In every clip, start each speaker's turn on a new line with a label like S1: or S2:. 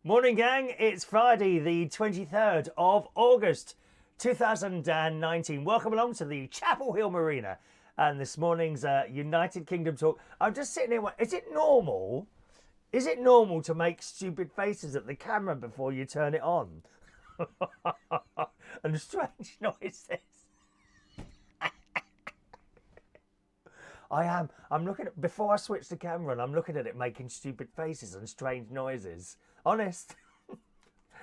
S1: Morning, gang. It's Friday, the 23rd of August, 2019. Welcome along to the Chapel Hill Marina and this morning's United Kingdom talk. I'm just sitting here. Is it normal? Is it normal to make stupid faces at the camera before you turn it on? And strange noises. I'm looking at, before I switch the camera, and I'm looking at it making stupid faces and strange noises. Honest.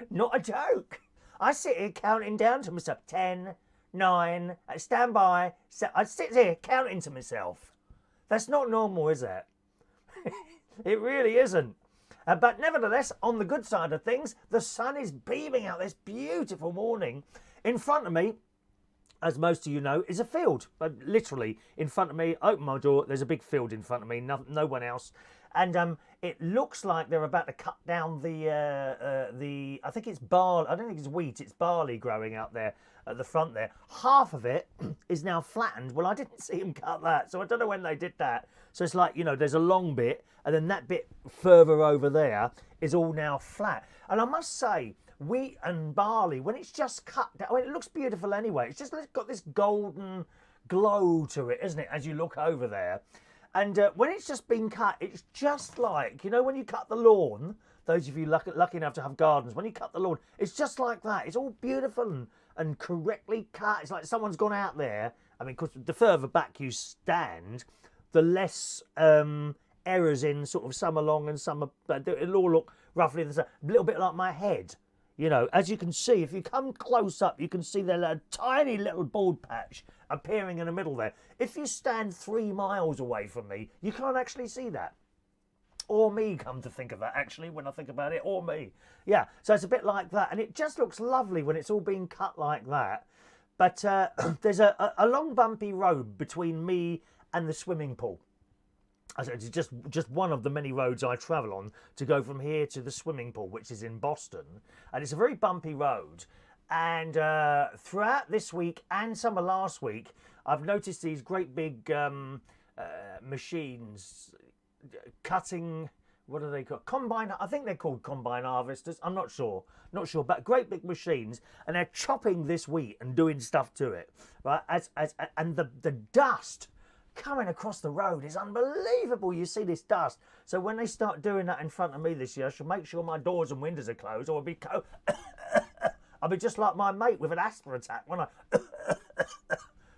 S1: Not a joke. I sit here counting down to myself. 10, 9, I stand by. I sit here counting to myself. That's not normal, is it? It really isn't. But nevertheless, on the good side of things, the sun is beaming out this beautiful morning. In front of me, as most of you know, is a field. Literally, in front of me, open my door, there's a big field in front of me, no one else. And it looks like they're about to cut down the I think it's barley, I don't think it's wheat, it's barley growing out there at the front there. Half of it is now flattened. Well, I didn't see them cut that, so I don't know when they did that. So it's like, you know, there's a long bit, and then that bit further over there is all now flat. And I must say, wheat and barley, when it's just cut down, I mean, it looks beautiful anyway. It's just got this golden glow to it, isn't it, as you look over there. And when it's just been cut, it's just like, you know, when you cut the lawn, those of you lucky enough to have gardens, when you cut the lawn, it's just like that. It's all beautiful and correctly cut. It's like someone's gone out there. I mean, because the further back you stand, the less errors in sort of some are long and some are, but it'll all look roughly the same. A little bit like my head. You know, as you can see, if you come close up, you can see the tiny little bald patch appearing in the middle there. If you stand 3 miles away from me, you can't actually see that. Or me, come to think of that, actually, when I think about it, or me. Yeah, so it's a bit like that. And it just looks lovely when it's all being cut like that. But there's a long bumpy road between me and the swimming pool. It's just one of the many roads I travel on to go from here to the swimming pool, which is in Boston. And it's a very bumpy road. And throughout this week and some of last week, I've noticed these great big machines cutting, what are they called? Combine, I think they're called combine harvesters. I'm not sure, but great big machines. And they're chopping this wheat and doing stuff to it, right? And the dust coming across the road is unbelievable. You see this dust. So when they start doing that in front of me this year, I should make sure my doors and windows are closed, or I'll be just like my mate with an asthma attack when I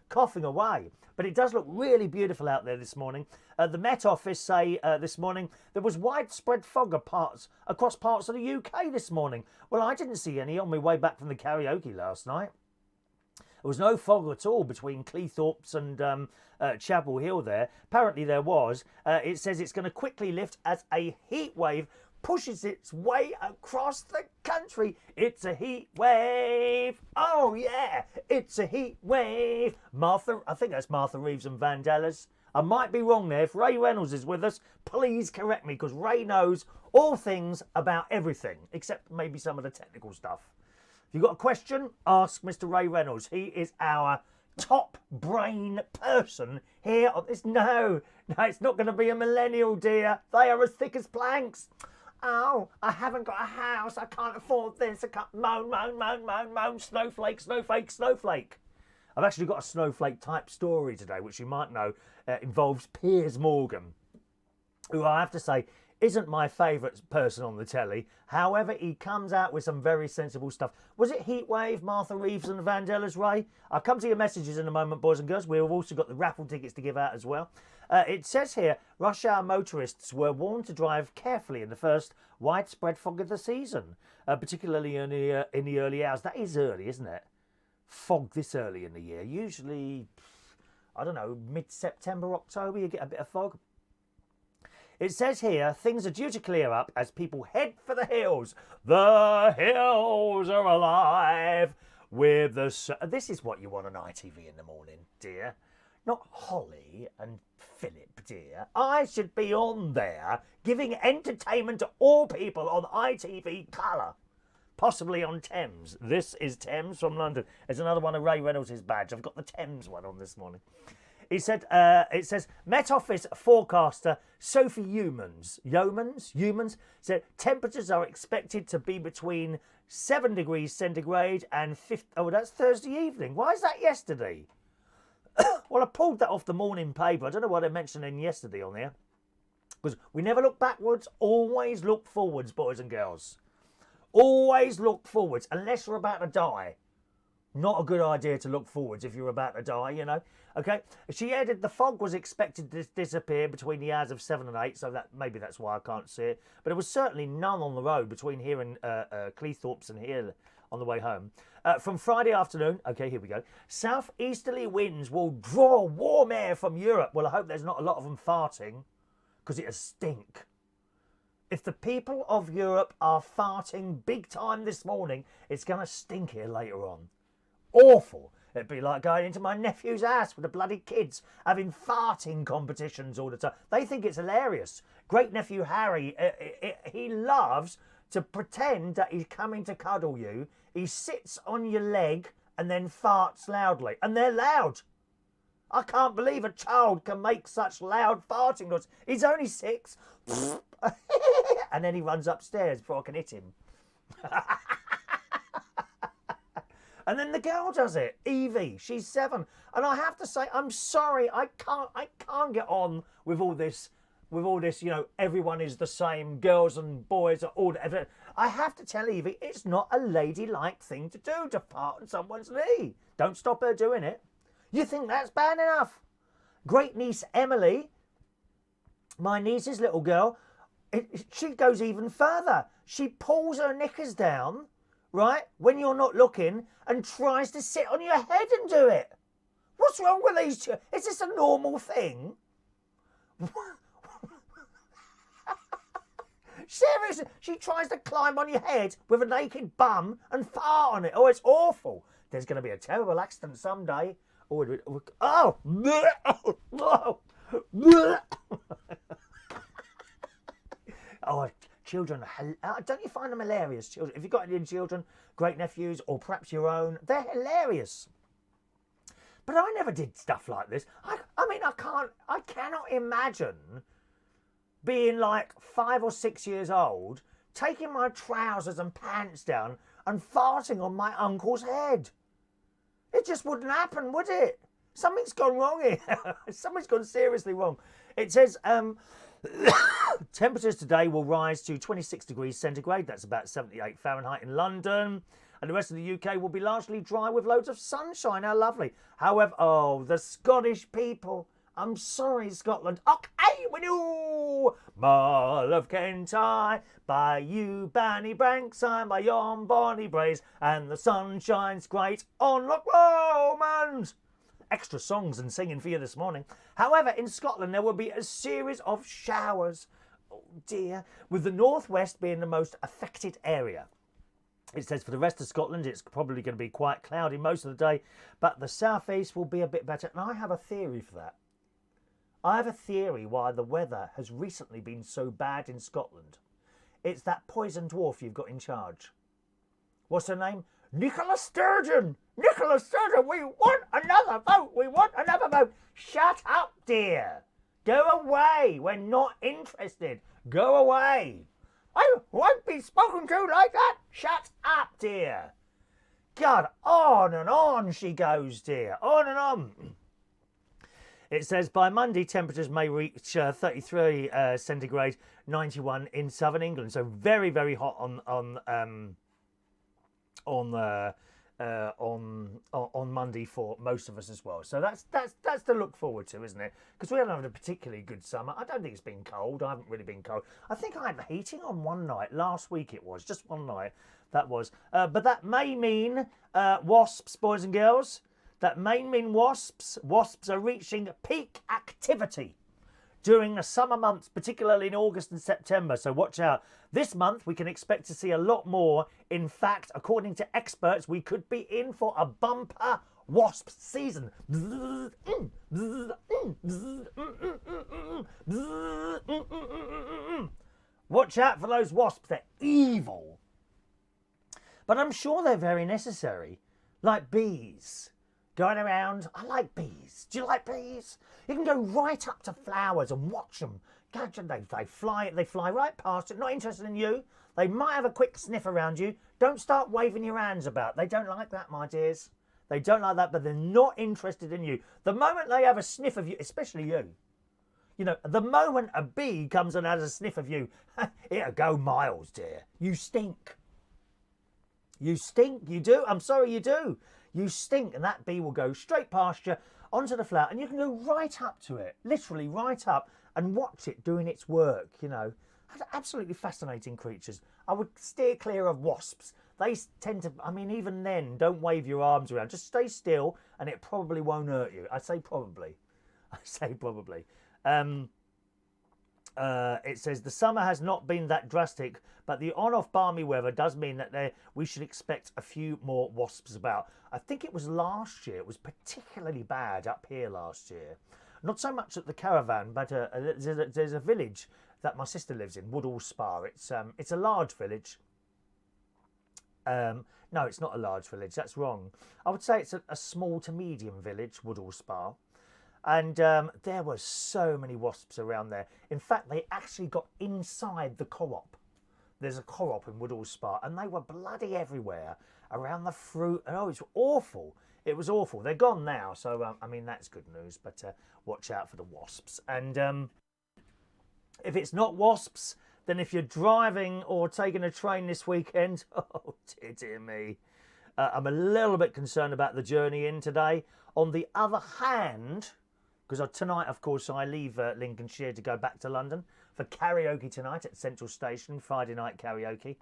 S1: coughing away. But it does look really beautiful out there this morning. The Met Office say this morning there was widespread fog across parts of the UK this morning. Well, I didn't see any on my way back from the karaoke last night. There was no fog at all between Cleethorpes and Chapel Hill there. Apparently there was. It says it's going to quickly lift as a heat wave pushes its way across the country. It's a heat wave. Oh, yeah, it's a heat wave. I think that's Martha Reeves and Vandellas. I might be wrong there. If Ray Reynolds is with us, please correct me, because Ray knows all things about everything, except maybe some of the technical stuff. If you've got a question, ask Mr. Ray Reynolds. He is our top brain person here on this. No, it's not going to be a millennial, dear. They are as thick as planks. Oh, I haven't got a house. I can't afford this. I can't moan. Snowflake. I've actually got a snowflake type story today, which you might know involves Piers Morgan, who I have to say isn't my favourite person on the telly. However, he comes out with some very sensible stuff. Was it Heatwave, Martha Reeves and Vandellas, Ray? I'll come to your messages in a moment, boys and girls. We've also got the raffle tickets to give out as well. It says here, rush hour motorists were warned to drive carefully in the first widespread fog of the season, particularly in the early hours. That is early, isn't it? Fog this early in the year. Usually, I don't know, mid-September, October, you get a bit of fog. It says here, things are due to clear up as people head for the hills. The hills are alive with the sun. This is what you want on ITV in the morning, dear. Not Holly and Philip, dear. I should be on there giving entertainment to all people on ITV Colour. Possibly on Thames. This is Thames from London. There's another one of Ray Reynolds' badge. I've got the Thames one on this morning. He said, it says, Met Office forecaster Sophie Humans said temperatures are expected to be between 7 degrees centigrade and 50. Oh, that's Thursday evening. Why is that yesterday? Well, I pulled that off the morning paper. I don't know what I mentioned in yesterday on there. Because we never look backwards, always look forwards, boys and girls. Always look forwards, unless you're about to die. Not a good idea to look forwards if you're about to die, you know. Okay, she added the fog was expected to disappear between the hours of 7 and 8, so that maybe that's why I can't see it. But there was certainly none on the road between here and Cleethorpes and here on the way home. From Friday afternoon, okay, here we go. Southeasterly winds will draw warm air from Europe. Well, I hope there's not a lot of them farting, because it'll stink. If the people of Europe are farting big time this morning, it's going to stink here later on. Awful. It'd be like going into my nephew's house with the bloody kids having farting competitions all the time. They think it's hilarious. Great nephew Harry, he loves to pretend that he's coming to cuddle you. He sits on your leg and then farts loudly. And they're loud. I can't believe a child can make such loud farting noises. He's only 6. And then he runs upstairs before I can hit him. And then the girl does it, Evie. She's 7, and I have to say, I'm sorry, I can't get on with all this. You know, everyone is the same. Girls and boys are all. I have to tell Evie, it's not a ladylike thing to do to fart on someone's knee. Don't stop her doing it. You think that's bad enough? Great niece Emily, my niece's little girl, she goes even further. She pulls her knickers down, right, when you're not looking, and tries to sit on your head and do it. What's wrong with these two? Is this a normal thing? Seriously, she tries to climb on your head with a naked bum and fart on it. Oh, it's awful. There's going to be a terrible accident someday. Oh! Oh, children, don't you find them hilarious, children? If you've got any children, great nephews, or perhaps your own, they're hilarious. But I never did stuff like this. I mean, I cannot imagine being like 5 or 6 years old, taking my trousers and pants down and farting on my uncle's head. It just wouldn't happen, would it? Something's gone wrong here. Something's gone seriously wrong. It says, temperatures today will rise to 26 degrees centigrade. That's about 78 Fahrenheit in London. And the rest of the UK will be largely dry with loads of sunshine. How lovely. However, oh, the Scottish people. I'm sorry, Scotland. Okay, we do. Mull of Kentai, by you, Banny Brankside, by yon bonny braes, and the sun shines great on Loch Lomond. Extra songs and singing for you this morning. However, in Scotland, there will be a series of showers. Oh dear. With the northwest being the most affected area. It says for the rest of Scotland, it's probably going to be quite cloudy most of the day, but the southeast will be a bit better. And I have a theory for that. I have a theory why the weather has recently been so bad in Scotland. It's that poison dwarf you've got in charge. What's her name? Nicola Sturgeon! Nicola Sturgeon, we want another vote! We want another vote! Shut up, dear! Go away! We're not interested! Go away! I won't be spoken to like that! Shut up, dear! God, on and on she goes, dear. On and on. It says by Monday, temperatures may reach 33 centigrade, 91 in southern England. So very, very hot on Monday for most of us as well. So that's to look forward to, isn't it? Because we haven't had a particularly good summer. I don't think it's been cold. I haven't really been cold. I think I had the heating on one night. Last week it was. Just one night that was. But that may mean wasps, boys and girls. That may mean wasps. Wasps are reaching peak activity during the summer months, particularly in August and September. So watch out. This month, we can expect to see a lot more. In fact, according to experts, we could be in for a bumper wasp season. Watch out for those wasps. They're evil. But I'm sure they're very necessary. Like bees. going around. I like bees. Do you like bees? You can go right up to flowers and watch them. They fly right past you, not interested in you. They might have a quick sniff around you. Don't start waving your hands about. They don't like that, my dears. They don't like that, but they're not interested in you. The moment they have a sniff of you, especially you, you know, the moment a bee comes and has a sniff of you, it'll go miles, dear. You stink. You stink, you do. I'm sorry, you do. You stink, and that bee will go straight past you onto the flower, and you can go right up to it, literally right up, and watch it doing its work, you know. Absolutely fascinating creatures. I would steer clear of wasps. They tend to, I mean, even then, don't wave your arms around. Just stay still, and it probably won't hurt you. I say probably. I say probably. It says, the summer has not been that drastic, but the on-off balmy weather does mean that we should expect a few more wasps about. I think it was last year. It was particularly bad up here last year. Not so much at the caravan, but there's a village that my sister lives in, Woodall Spa. It's a large village. No, it's not a large village. That's wrong. I would say it's a small to medium village, Woodall Spa. And there were so many wasps around there. In fact, they actually got inside the co-op. There's a co-op in Woodall Spa, and they were bloody everywhere around the fruit. And, oh, it's awful. It was awful. They're gone now, so, I mean, that's good news. But watch out for the wasps. And if it's not wasps, then if you're driving or taking a train this weekend, oh, dear me. I'm a little bit concerned about the journey in today. On the other hand, because tonight, of course, I leave Lincolnshire to go back to London for karaoke tonight at Central Station, Friday night karaoke.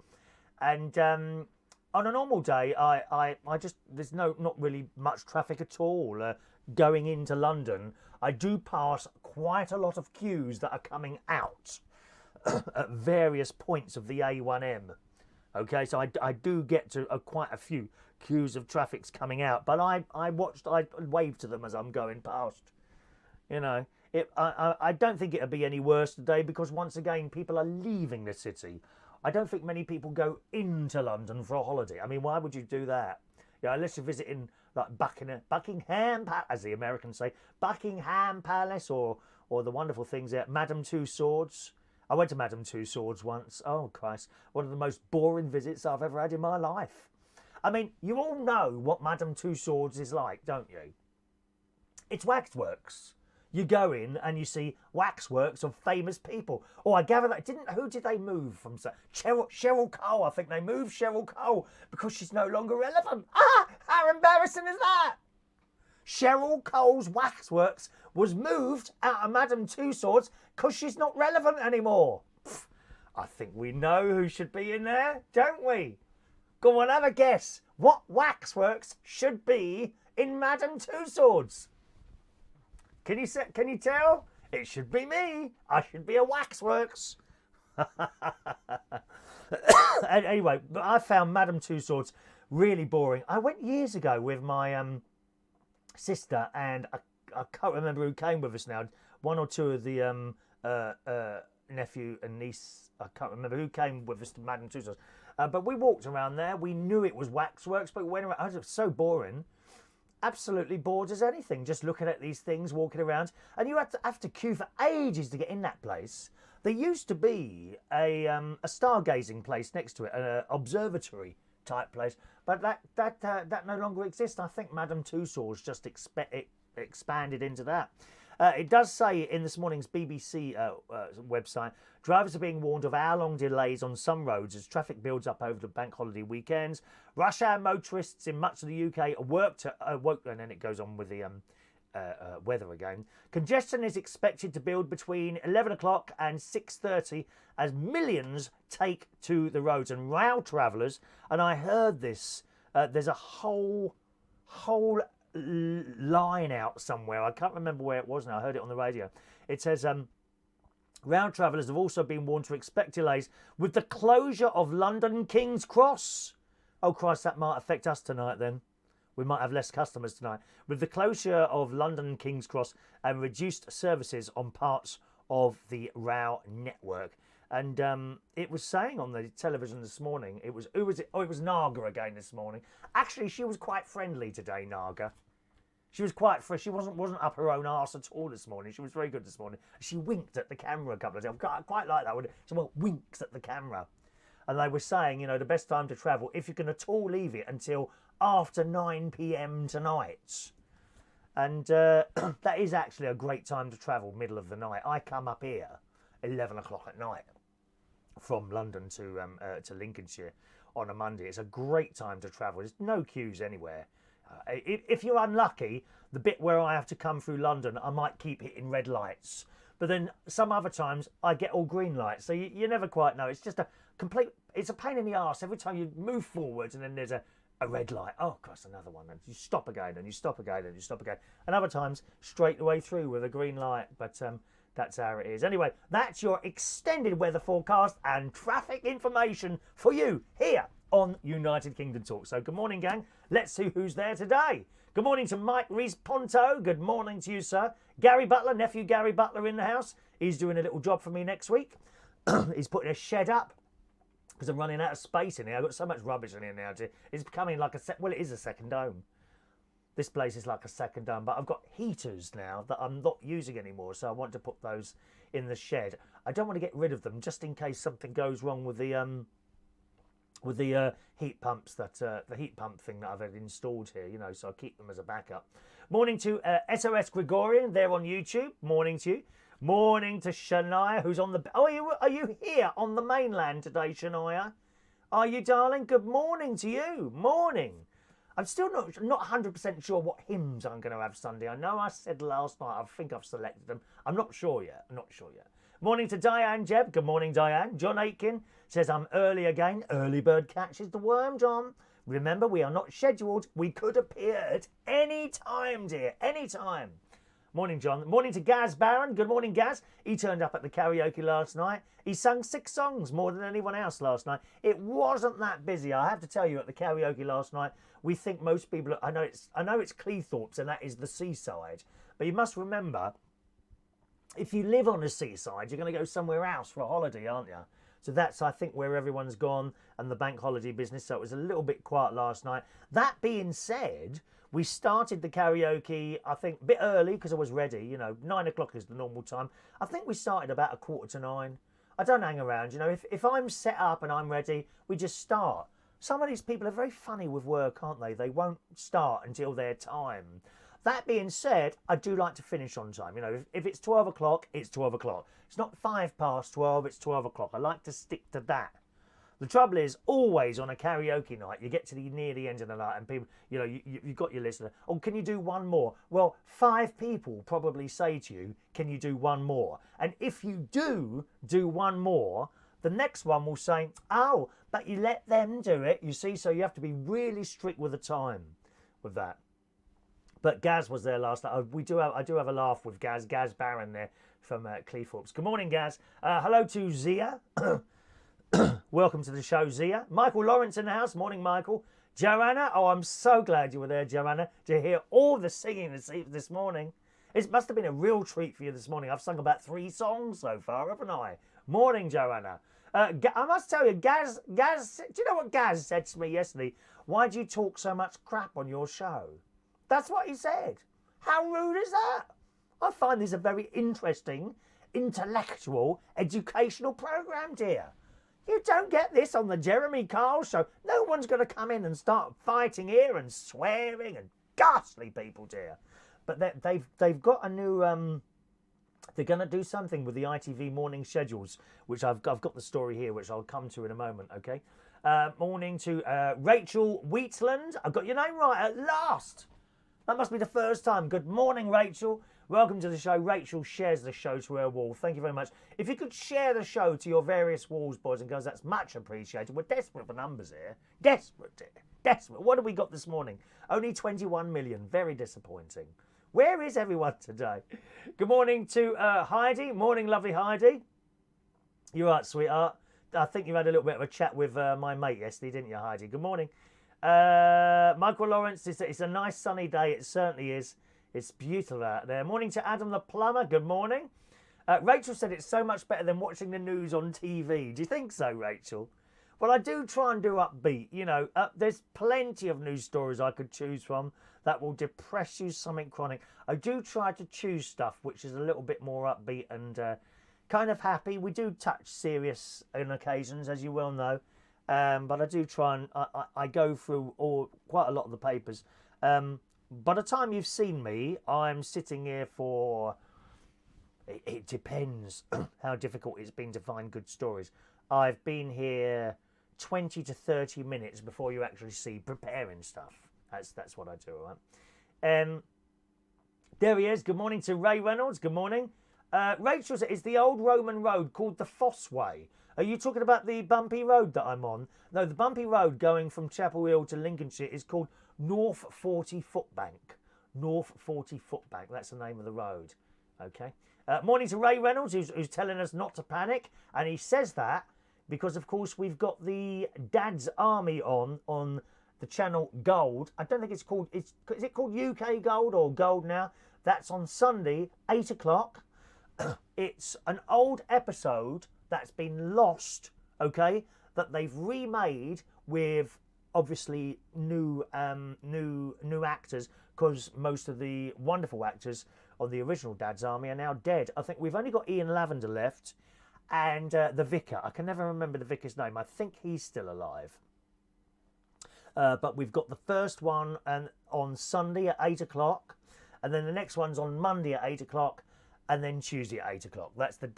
S1: And on a normal day, I just, there's not really much traffic at all going into London. I do pass quite a lot of queues that are coming out at various points of the A1M. Okay, so I do get to quite a few queues of traffics coming out, but I wave to them as I'm going past. You know, I don't think it'll be any worse today because once again, people are leaving the city. I don't think many people go into London for a holiday. I mean, why would you do that? Yeah, unless you're visiting like Buckingham, as the Americans say, Buckingham Palace, or the wonderful things at Madame Tussauds. I went to Madame Tussauds once. Oh, Christ. One of the most boring visits I've ever had in my life. I mean, you all know what Madame Tussauds is like, don't you? It's waxworks. You go in and you see waxworks of famous people. Oh, I gather that who did they move from? Cheryl Cole. I think they moved Cheryl Cole because she's no longer relevant. Ah, how embarrassing is that? Cheryl Cole's waxworks was moved out of Madame Tussauds because she's not relevant anymore. Pfft, I think we know who should be in there, don't we? Go on, have a guess. What waxworks should be in Madame Tussauds? Can you tell? It should be me. I should be a waxworks. Anyway, I found Madame Tussauds really boring. I went years ago with my sister, and I can't remember who came with us now. One or two of the nephew and niece. I can't remember who came with us to Madame Tussauds. But we walked around there. We knew it was waxworks, but we went around. It was so boring. Absolutely bored as anything, just looking at these things, walking around. And you have to queue for ages to get in that place. There used to be a stargazing place next to it, an observatory type place. But that no longer exists. I think Madame Tussauds just expanded into that. It does say in this morning's BBC website, drivers are being warned of hour-long delays on some roads as traffic builds up over the bank holiday weekends. Rush hour motorists in much of the UK and then it goes on with the weather again. Congestion is expected to build between 11 o'clock and 6:30 as millions take to the roads. And rail travellers, and I heard this, there's a whole line out somewhere. I can't remember where it was now. I heard it on the radio. It says, rail travellers have also been warned to expect delays with the closure of London King's Cross. Oh, Christ, that might affect us tonight then. We might have less customers tonight. With the closure of London King's Cross and reduced services on parts of the rail network. And it was saying on the television this morning, who was it? Oh, it was Naga again this morning. Actually, she was quite friendly today, Naga. She was quite fresh. She wasn't up her own arse at all this morning. She was very good this morning. She winked at the camera a couple of times. I quite like that. She winks at the camera. And they were saying, the best time to travel, if you can at all leave it until after 9 p.m. tonight. And that is actually a great time to travel, middle of the night. I come up here 11 o'clock at night from London to Lincolnshire on a Monday. It's a great time to travel. There's no queues anywhere. If you're unlucky, the bit where I have to come through London, I might keep hitting red lights. But then some other times I get all green lights. So you never quite know. It's just it's a pain in the arse every time you move forwards and then there's a red light. Oh, gosh, another one. And you stop again and you stop again and you stop again. And other times straight the way through with a green light. But that's how it is. Anyway, that's your extended weather forecast and traffic information for you here on United Kingdom Talk. So good morning, gang. Let's see who's there today. Good morning to Mike Rees-Ponto. Good morning to you, sir. Gary Butler, nephew Gary Butler in the house. He's doing a little job for me next week. He's putting a shed up because I'm running out of space in here. I've got so much rubbish in here now. It's becoming like it is a second home. This place is like a second home, but I've got heaters now that I'm not using anymore, so I want to put those in the shed. I don't want to get rid of them just in case something goes wrong with the heat pumps the heat pump thing that I've had installed here, so I keep them as a backup. Morning to SOS Gregorian there on YouTube. Morning to you. Morning to Shania, who's on the... Oh, are you here on the mainland today, Shania? Are you, darling? Good morning to you. Morning. I'm still not 100% sure what hymns I'm going to have Sunday. I know I said last night, I think I've selected them. I'm not sure yet. Morning to Diane Jeb. Good morning, Diane. John Aitken says, I'm early again. Early bird catches the worm, John. Remember, we are not scheduled. We could appear at any time, dear. Any time. Morning, John. Morning to Gaz Barron. Good morning, Gaz. He turned up at the karaoke last night. He sang 6 songs, more than anyone else last night. It wasn't that busy. I have to tell you, at the karaoke last night, we think most people... I know it's Cleethorpes, and that is the seaside. But you must remember, if you live on the seaside, you're going to go somewhere else for a holiday, aren't you? So that's, I think, where everyone's gone and the bank holiday business. So it was a little bit quiet last night. That being said, we started the karaoke, I think, a bit early because I was ready. 9 o'clock is the normal time. I think we started about 8:45. I don't hang around. If I'm set up and I'm ready, we just start. Some of these people are very funny with work, aren't they? They won't start until their time. That being said, I do like to finish on time. If it's 12 o'clock, it's 12 o'clock. It's not 12:05, it's 12 o'clock. I like to stick to that. The trouble is, always on a karaoke night, you get to near the end of the night and people, you've got your listener. Oh, can you do one more? Well, 5 people probably say to you, can you do one more? And if you do one more, the next one will say, oh, but you let them do it, you see? So you have to be really strict with the time with that. But Gaz was there last night. I do have a laugh with Gaz Barron there from Cleethorpes. Good morning, Gaz. Hello to Zia. Welcome to the show, Zia. Michael Lawrence in the house. Morning, Michael. Joanna. Oh, I'm so glad you were there, Joanna, to hear all the singing this morning. It must have been a real treat for you this morning. I've sung about 3 songs so far, haven't I? Morning, Joanna. I must tell you, Gaz, do you know what Gaz said to me yesterday? Why do you talk so much crap on your show? That's what he said. How rude is that? I find this a very interesting, intellectual, educational programme, dear. You don't get this on the Jeremy Kyle show. No one's going to come in and start fighting here and swearing and ghastly people, dear. But they've got a new... they're going to do something with the ITV morning schedules, which I've got the story here, which I'll come to in a moment, okay? Morning to Rachel Wheatland. I've got your name right at last. That must be the first time. Good morning, Rachel. Welcome to the show. Rachel shares the show to her wall. Thank you very much. If you could share the show to your various walls, boys and girls, that's much appreciated. We're desperate for numbers here. Desperate, dear. Desperate. What have we got this morning? Only 21 million. Very disappointing. Where is everyone today? Good morning to Heidi. Morning, lovely Heidi. You're right, sweetheart. I think you had a little bit of a chat with my mate yesterday, didn't you, Heidi? Good morning. Michael Lawrence, it's a nice sunny day. It certainly is. It's beautiful out there. Morning to Adam the plumber. Good morning. Rachel said it's so much better than watching the news on TV. Do you think so, Rachel? Well, I do try and do upbeat. You know, there's plenty of news stories I could choose from that will depress you, something chronic. I do try to choose stuff which is a little bit more upbeat and kind of happy. We do touch serious on occasions, as you well know. But I do try and I go through quite a lot of the papers. By the time you've seen me, I'm sitting here for... It depends how difficult it's been to find good stories. I've been here 20 to 30 minutes before you actually see preparing stuff. That's what I do, all right? There he is. Good morning to Ray Reynolds. Good morning. Rachel said, is the old Roman road called the Fosse Way? Are you talking about the bumpy road that I'm on? No, the bumpy road going from Chapel Hill to Lincolnshire is called North 40 Footbank. North 40 Footbank. That's the name of the road. Okay. Morning to Ray Reynolds, who's telling us not to panic. And he says that because, of course, we've got the Dad's Army on the channel Gold. I don't think it's called... is it called UK Gold or Gold now? That's on Sunday, 8 o'clock. It's an old episode that's been lost, okay, that they've remade with obviously new actors, because most of the wonderful actors of the original Dad's Army are now dead. I think we've only got Ian Lavender left and the vicar. I can never remember the vicar's name. I think he's still alive. But we've got the first one on Sunday at 8 o'clock, and then the next one's on Monday at 8 o'clock, and then Tuesday at 8 o'clock. That's the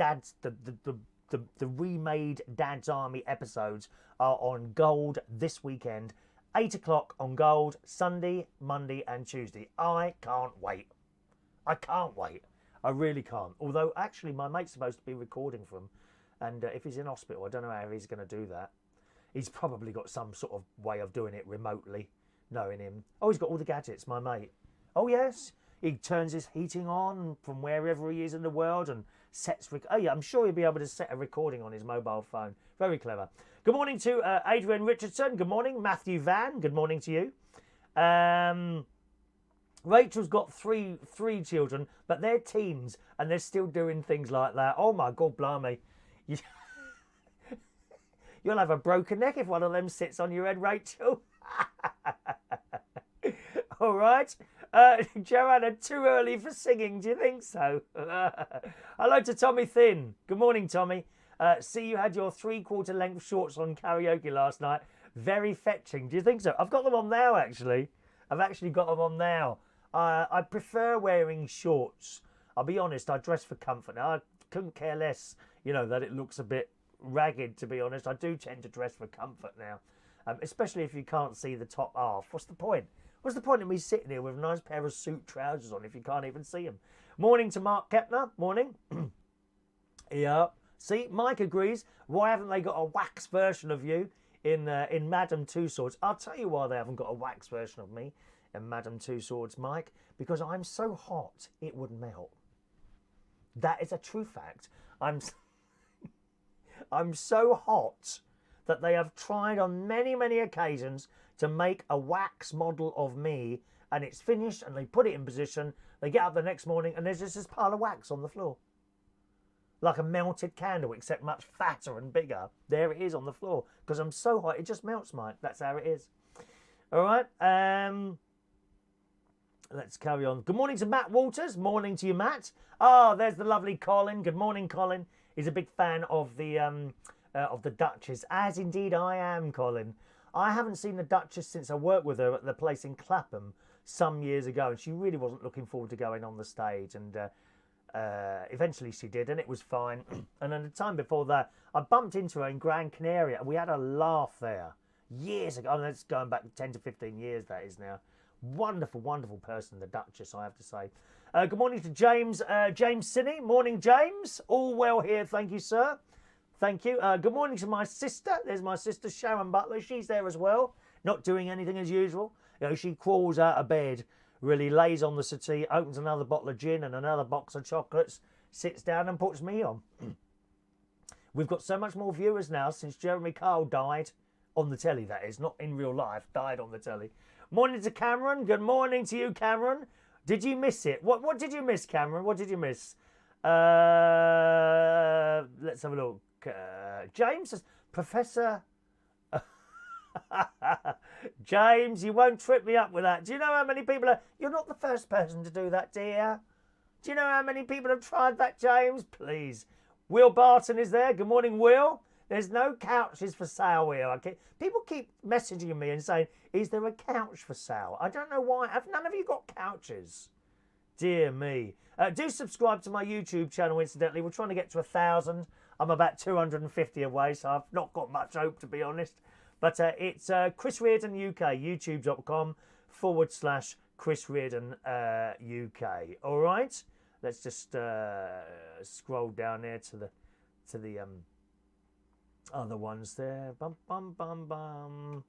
S1: the remade Dad's Army episodes are on Gold this weekend. 8 o'clock on Gold, Sunday, Monday and Tuesday. I can't wait. I can't wait. I really can't. Although, actually, my mate's supposed to be recording for him. And if he's in hospital, I don't know how he's going to do that. He's probably got some sort of way of doing it remotely, knowing him. Oh, he's got all the gadgets, my mate. Oh, yes. He turns his heating on from wherever he is in the world and sets... Oh, yeah, I'm sure he'll be able to set a recording on his mobile phone. Very clever. Good morning to Adrian Richardson. Good morning. Matthew Van. Good morning to you. Rachel's got three children, but they're teens and they're still doing things like that. Oh, my God, blimey. You'll have a broken neck if one of them sits on your head, Rachel. All right. Joanna, too early for singing. Do you think so? Hello to Tommy Thin. Good morning, Tommy. See, you had your 3/4 length shorts on karaoke last night. Very fetching. Do you think so? I've got them on now, actually. I've actually got them on now. I prefer wearing shorts. I'll be honest, I dress for comfort. Now, I couldn't care less, you know, that it looks a bit ragged, to be honest. I do tend to dress for comfort now, especially if you can't see the top half. What's the point? What's the point of me sitting here with a nice pair of suit trousers on if you can't even see them? Morning to Mark Kepner. Morning. Yeah. See, Mike agrees. Why haven't they got a wax version of you in Madame Two Swords? I'll tell you why they haven't got a wax version of me in Madame Two Swords, Mike. Because I'm so hot, it would melt. That is a true fact. I'm so hot that they have tried on many, many occasions to make a wax model of me, and it's finished, and they put it in position. They get up the next morning, and there's just this pile of wax on the floor. Like a melted candle, except much fatter and bigger. There it is on the floor. Because I'm so hot, it just melts, Mike. That's how it is. All right. Let's carry on. Good morning to Matt Walters. Morning to you, Matt. Oh, there's the lovely Colin. Good morning, Colin. He's a big fan of the Duchess, as indeed I am, Colin. I haven't seen the Duchess since I worked with her at the place in Clapham some years ago, and she really wasn't looking forward to going on the stage, and eventually she did, and it was fine. And then the time before that, I bumped into her in Gran Canaria, and we had a laugh there years ago. And that's going back 10 to 15 years, that is now. Wonderful, wonderful person, the Duchess, I have to say. Good morning to James Sinney. Morning, James. All well here, thank you, sir. Thank you. Good morning to my sister. There's my sister, Sharon Butler. She's there as well. Not doing anything as usual. You know, she crawls out of bed, really lays on the settee, opens another bottle of gin and another box of chocolates, sits down and puts me on. We've got so much more viewers now since Jeremy Kyle died, on the telly that is, not in real life, died on the telly. Morning to Cameron. Good morning to you, Cameron. Did you miss it? What did you miss, Cameron? What did you miss? Let's have a look. James says, Professor James, you won't trip me up with that. Do you know how many people are... You're not the first person to do that, dear. Do you know how many people have tried that, James? Please. Will Barton is there. Good morning, Will. There's no couches for sale here. Okay? People keep messaging me and saying, is there a couch for sale? I don't know why. Have none of you got couches? Dear me. Do subscribe to my YouTube channel, incidentally. We're trying to get to 1,000. I'm about 250 away, so I've not got much hope, to be honest. But it's Chris Reardon UK, youtube.com/Chris Reardon UK. All right? Let's just scroll down there to the other ones there. Bum, bum, bum, bum.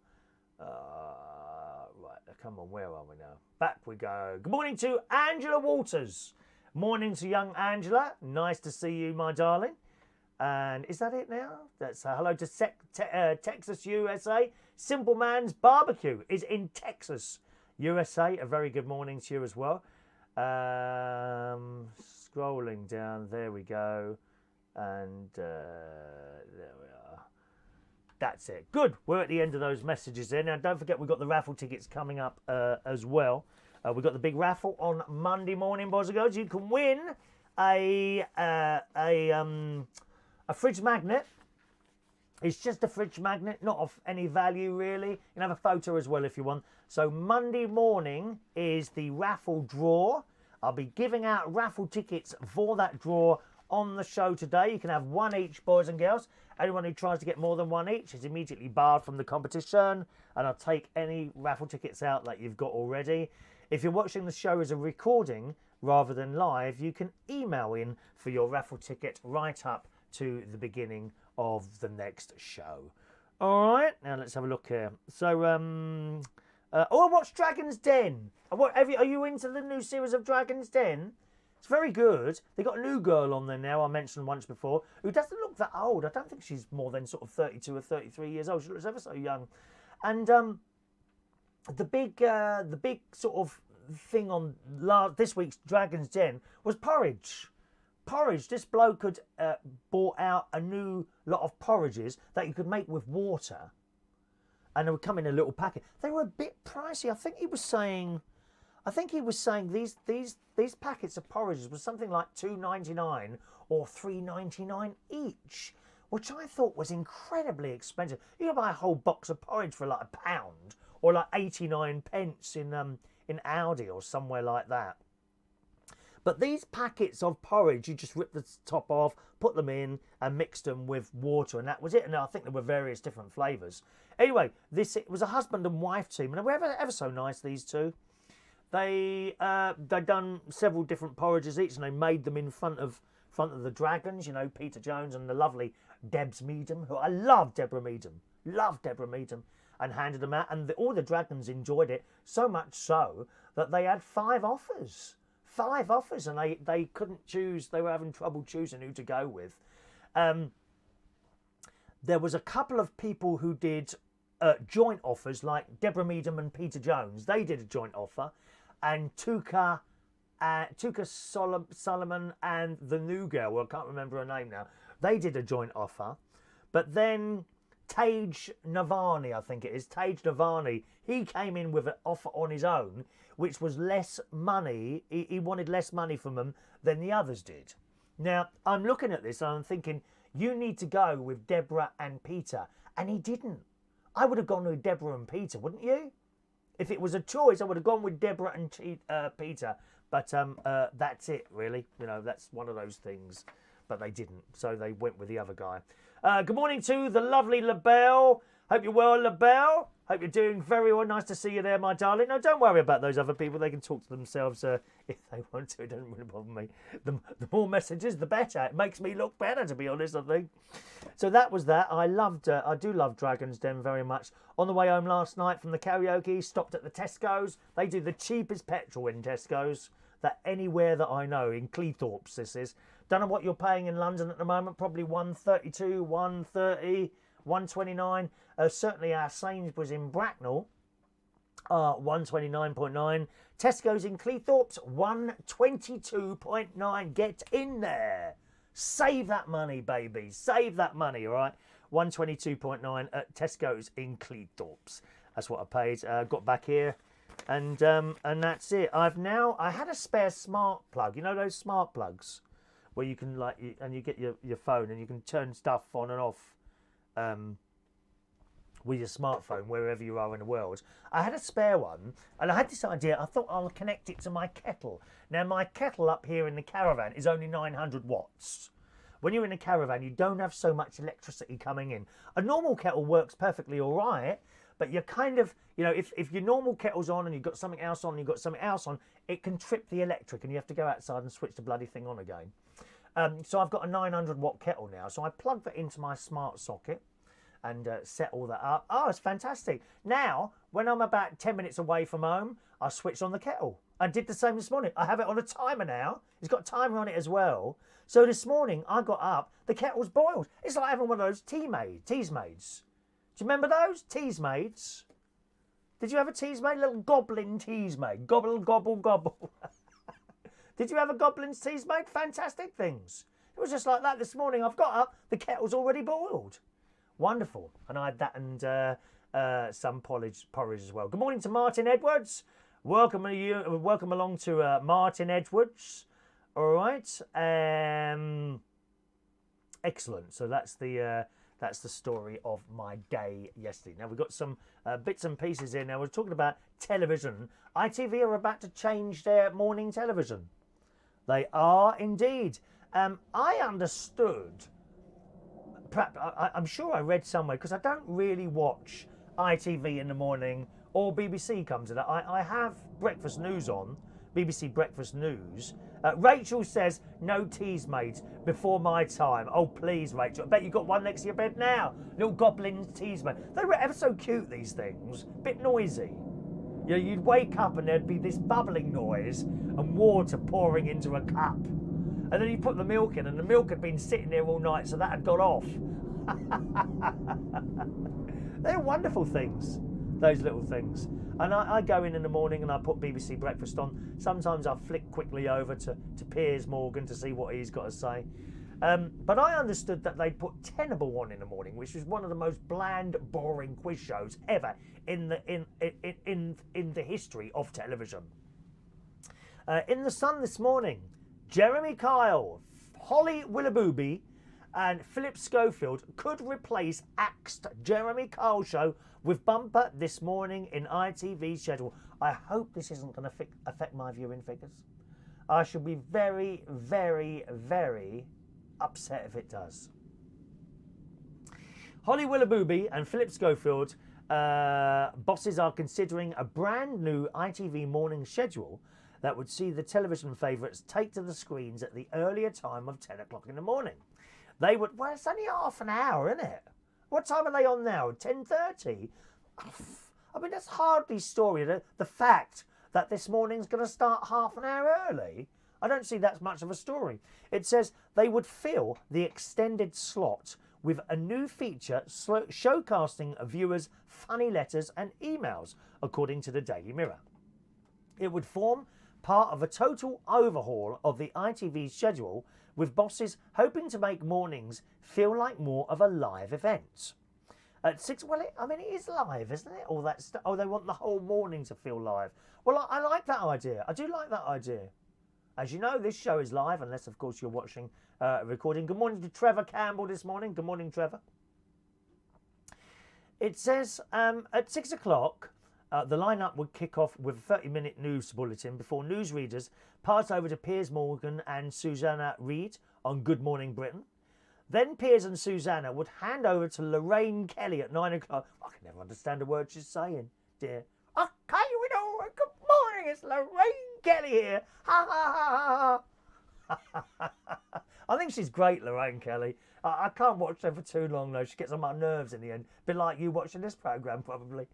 S1: Right, come on, where are we now? Back we go. Good morning to Angela Waters. Morning to young Angela. Nice to see you, my darling. And is that it now? That's hello to Texas, USA. Simple Man's Barbecue is in Texas, USA. A very good morning to you as well. Scrolling down, there we go. And there we are. That's it. Good. We're at the end of those messages there. Now, don't forget we've got the raffle tickets coming up as well. We've got the big raffle on Monday morning, boys and girls. You can win a fridge magnet. It's just a fridge magnet, not of any value really. You can have a photo as well if you want. So Monday morning is the raffle draw. I'll be giving out raffle tickets for that draw on the show today. You can have one each, boys and girls. Anyone who tries to get more than one each is immediately barred from the competition. And I'll take any raffle tickets out that you've got already. If you're watching the show as a recording rather than live, you can email in for your raffle ticket right up to the beginning of the next show. All right, now let's have a look here. So, I watched Dragon's Den. Are you into the new series of Dragon's Den? It's very good. They got a new girl on there now, I mentioned once before, who doesn't look that old. I don't think she's more than sort of 32 or 33 years old. She looks ever so young. And the big sort of thing on this week's Dragon's Den was Porridge. Porridge. This bloke had bought out a new lot of porridges that you could make with water, and they would come in a little packet. They were a bit pricey. I think he was saying these packets of porridges was something like $2.99 or $3.99 each, which I thought was incredibly expensive. You could buy a whole box of porridge for like £1 or like 89p in Aldi or somewhere like that. But these packets of porridge, you just rip the top off, put them in and mixed them with water, and that was it. And I think there were various different flavours. Anyway, it was a husband and wife team, and they were ever so nice, these two. They'd done several different porridges each, and they made them in front of the dragons, you know, Peter Jones and the lovely Debs Meadham, who I love Deborah Meadham, and handed them out. And all the dragons enjoyed it, so much so that they had 5 offers. 5 offers, and they couldn't choose. They were having trouble choosing who to go with. There was a couple of people who did joint offers, like Deborah Meadham and Peter Jones. They did a joint offer, and Tuka Sullivan and the new girl, well, I can't remember her name now, they did a joint offer. But then Tej Navani, I think it is, Tej Navani, he came in with an offer on his own, which was less money. He wanted less money from them than the others did. Now, I'm looking at this and I'm thinking, you need to go with Deborah and Peter. And he didn't. I would have gone with Deborah and Peter, wouldn't you? If it was a choice, I would have gone with Deborah and Peter. But that's it, really. You know, that's one of those things. But they didn't. So they went with the other guy. Good morning to the lovely LaBelle. Hope you're well, LaBelle. Hope you're doing very well. Nice to see you there, my darling. No, don't worry about those other people. They can talk to themselves if they want to. It doesn't really bother me. The more messages, the better. It makes me look better, to be honest, I think. So that was that. I do love Dragon's Den very much. On the way home last night from the karaoke, stopped at the Tesco's. They do the cheapest petrol in Tesco's that anywhere that I know. In Cleethorpes, this is. Don't know what you're paying in London at the moment. Probably 132, 130. 129. Certainly our Sainsbury's in Bracknell, 129.9. Tesco's in Cleethorpes, 122.9. Get in there. Save that money, baby. Save that money, all right? 122.9 at Tesco's in Cleethorpes. That's what I paid. Got back here, and that's it. I had a spare smart plug. You know those smart plugs where you can you get your phone and you can turn stuff on and off with your smartphone wherever you are in the world. I had a spare one, and I had this idea. I thought I'll connect it to my kettle. Now my kettle up here in the caravan is only 900 watts. When you're in a caravan, you don't have so much electricity coming in. A normal kettle works perfectly all right, but you're kind of, if your normal kettle's on and you've got something else on, it can trip the electric and you have to go outside and switch the bloody thing on again. So I've got a 900 watt kettle now. So I plugged that into my smart socket and set all that up. Oh, it's fantastic. Now, when I'm about 10 minutes away from home, I switch on the kettle. I did the same this morning. I have it on a timer now. It's got a timer on it as well. So this morning, I got up, the kettle's boiled. It's like having one of those teas maids. Do you remember those? Teas maids? Did you have a teas maid? Little goblin teas maid. Gobble, gobble, gobble. Did you have a goblin's teas maid? Fantastic things. It was just like that this morning. I've got up, the kettle's already boiled. Wonderful. And I had that and some porridge as well. Good morning to Martyn Edwards. Welcome along to Martyn Edwards. All right. Excellent. So that's the story of my day yesterday. Now we've got some bits and pieces here. Now we're talking about television. ITV are about to change their morning television. They are indeed. I understood. Perhaps, I'm sure I read somewhere, because I don't really watch ITV in the morning or BBC comes to that. I have breakfast news on, BBC Breakfast News. Rachel says, no teas maids before my time. Oh, please, Rachel. I bet you've got one next to your bed now. Little goblin teas maid. They were ever so cute, these things. Bit noisy. You'd wake up and there'd be this bubbling noise and water pouring into a cup. And then you put the milk in, and the milk had been sitting there all night, so that had got off. They're wonderful things, those little things. And I go in the morning and I put BBC Breakfast on. Sometimes I flick quickly over to Piers Morgan to see what he's got to say. But I understood that they'd put Tenable on in the morning, which was one of the most bland, boring quiz shows ever in the history of television. In the Sun this morning, Jeremy Kyle, Holly Willoughby and Philip Schofield could replace axed Jeremy Kyle show with bumper this morning in ITV's schedule. I hope this isn't going to affect my viewing figures. I shall be very, very, very upset if it does. Holly Willoughby and Philip Schofield, bosses are considering a brand new ITV morning schedule that would see the television favourites take to the screens at the earlier time of 10 o'clock in the morning. They would, well, it's only half an hour, isn't it? What time are they on now? 10:30? I mean, that's hardly story. The fact that this morning's going to start half an hour early, I don't see that's much of a story. It says they would fill the extended slot with a new feature showcasing viewers' funny letters and emails, according to the Daily Mirror. It would form part of a total overhaul of the ITV schedule, with bosses hoping to make mornings feel like more of a live event. At 6, well, it is live, isn't it? All that stuff. Oh, they want the whole morning to feel live. Well, I like that idea. I do like that idea. As you know, this show is live, unless, of course, you're watching a recording. Good morning to Trevor Campbell this morning. Good morning, Trevor. It says at 6 o'clock, the lineup would kick off with a 30-minute news bulletin before newsreaders pass over to Piers Morgan and Susanna Reid on Good Morning Britain. Then Piers and Susanna would hand over to Lorraine Kelly at 9 o'clock. I can never understand a word she's saying, dear. Okay, we know. Good morning, it's Lorraine Kelly here. Ha ha ha ha. I think she's great, Lorraine Kelly. I can't watch her for too long though. She gets on my nerves in the end. Bit like you watching this programme probably.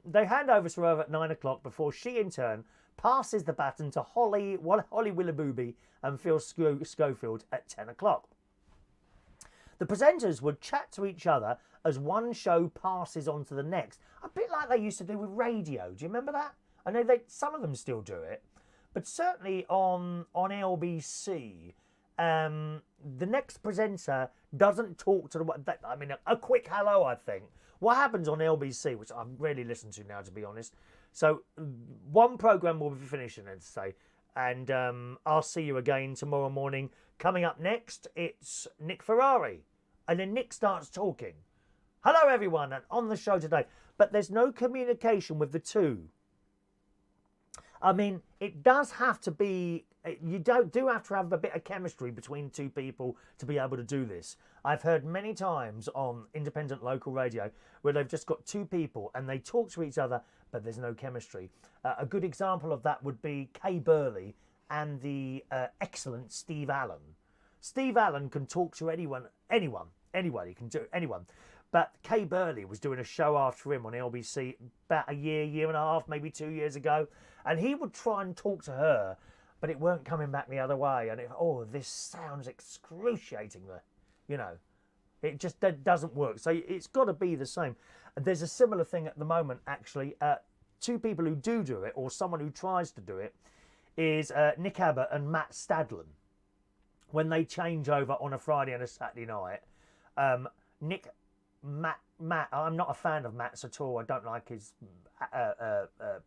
S1: They hand over to her at 9 o'clock before she in turn passes the baton to Holly Willoughby and Phil Schofield at 10 o'clock. The presenters would chat to each other as one show passes on to the next, a bit like they used to do with radio. Do you remember that? I know some of them still do it, but certainly on LBC the next presenter doesn't talk to the... I mean, a quick hello, I think. What happens on LBC, which I rarely listen to now, to be honest. So one programme will be finishing, let's say. And I'll see you again tomorrow morning. Coming up next, it's Nick Ferrari. And then Nick starts talking. Hello, everyone, and on the show today. But there's no communication with the two. I mean, it does have to be... You do have to have a bit of chemistry between two people to be able to do this. I've heard many times on independent local radio where they've just got two people and they talk to each other, but there's no chemistry. A good example of that would be Kay Burley and the excellent Steve Allen. Steve Allen can talk to anyone. He can do anyone. But Kay Burley was doing a show after him on LBC about a year and a half, maybe 2 years ago. And he would try and talk to her, but it weren't coming back the other way. And this sounds excruciating. You know, it just doesn't work. So it's got to be the same. There's a similar thing at the moment, actually. Two people who do it, or someone who tries to do it, is Nick Abbott and Matt Stadlen. When they change over on a Friday and a Saturday night, Matt, I'm not a fan of Matt's at all. I don't like his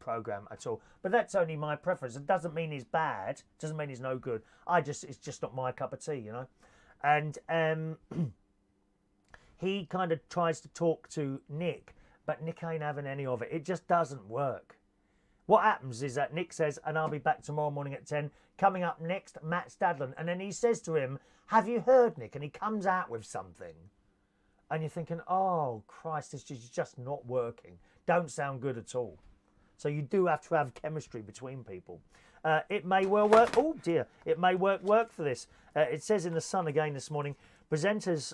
S1: programme at all. But that's only my preference. It doesn't mean he's bad. It doesn't mean he's no good. It's just not my cup of tea, you know. And he kind of tries to talk to Nick, but Nick ain't having any of it. It just doesn't work. What happens is that Nick says, and I'll be back tomorrow morning at 10. Coming up next, Matt Stadlen. And then he says to him, have you heard, Nick? And he comes out with something. And you're thinking, oh, Christ, this is just not working. Don't sound good at all. So you do have to have chemistry between people. It may well work. Oh, dear. It may work for this. It says in The Sun again this morning, presenters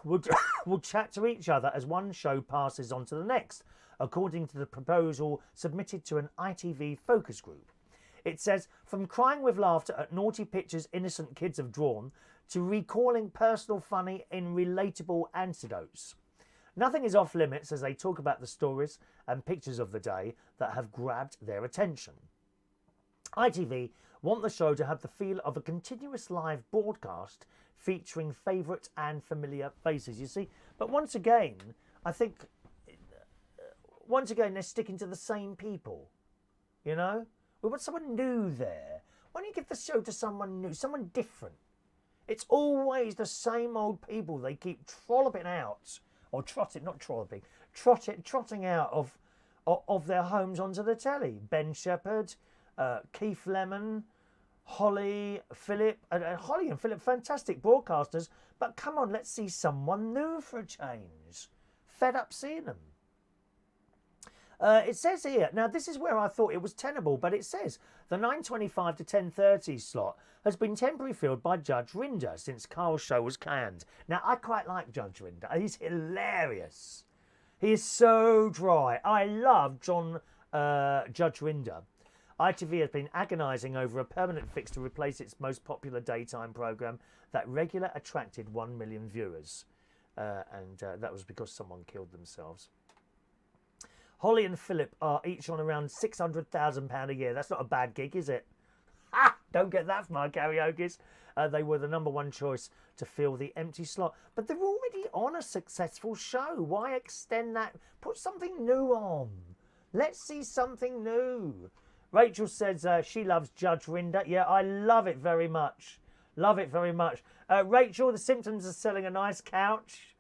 S1: will chat to each other as one show passes on to the next, according to the proposal submitted to an ITV focus group. It says, from crying with laughter at naughty pictures innocent kids have drawn, to recalling personal funny in relatable anecdotes. Nothing is off limits as they talk about the stories and pictures of the day that have grabbed their attention. ITV want the show to have the feel of a continuous live broadcast featuring favourite and familiar faces, you see. But once again, I think, they're sticking to the same people, you know? We want someone new there. Why don't you give the show to someone new, someone different? It's always the same old people they keep trotting out of their homes onto the telly. Ben Shepherd, Keith Lemon, Holly, Philip. Holly and Philip, fantastic broadcasters. But come on, let's see someone new for a change. Fed up seeing them. It says here, now this is where I thought it was tenable, but it says the 9:25 to 10:30 slot has been temporarily filled by Judge Rinder since Carl's show was canned. Now, I quite like Judge Rinder. He's hilarious. He is so dry. I love Judge Rinder. ITV has been agonising over a permanent fix to replace its most popular daytime programme that regularly attracted 1 million viewers. And that was because someone killed themselves. Holly and Philip are each on around £600,000 a year. That's not a bad gig, is it? Ha! Don't get that from our karaokes. They were the number one choice to fill the empty slot. But they're already on a successful show. Why extend that? Put something new on. Let's see something new. Rachel says she loves Judge Rinder. Yeah, I love it very much. Love it very much. Rachel, the Simpsons are selling a nice couch.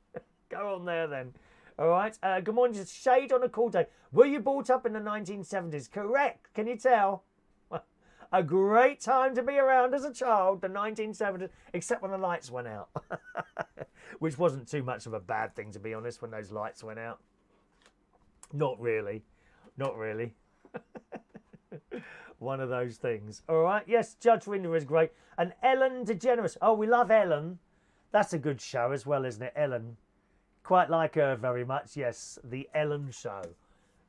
S1: Go on there then. All right. Good morning. Just Shade on a cool day. Were you brought up in the 1970s? Correct. Can you tell? A great time to be around as a child, the 1970s, except when the lights went out. Which wasn't too much of a bad thing, to be honest, when those lights went out. Not really. Not really. One of those things. All right. Yes, Judge Rinder is great. And Ellen DeGeneres. Oh, we love Ellen. That's a good show as well, isn't it? Ellen. Quite like her very much. Yes, the Ellen Show.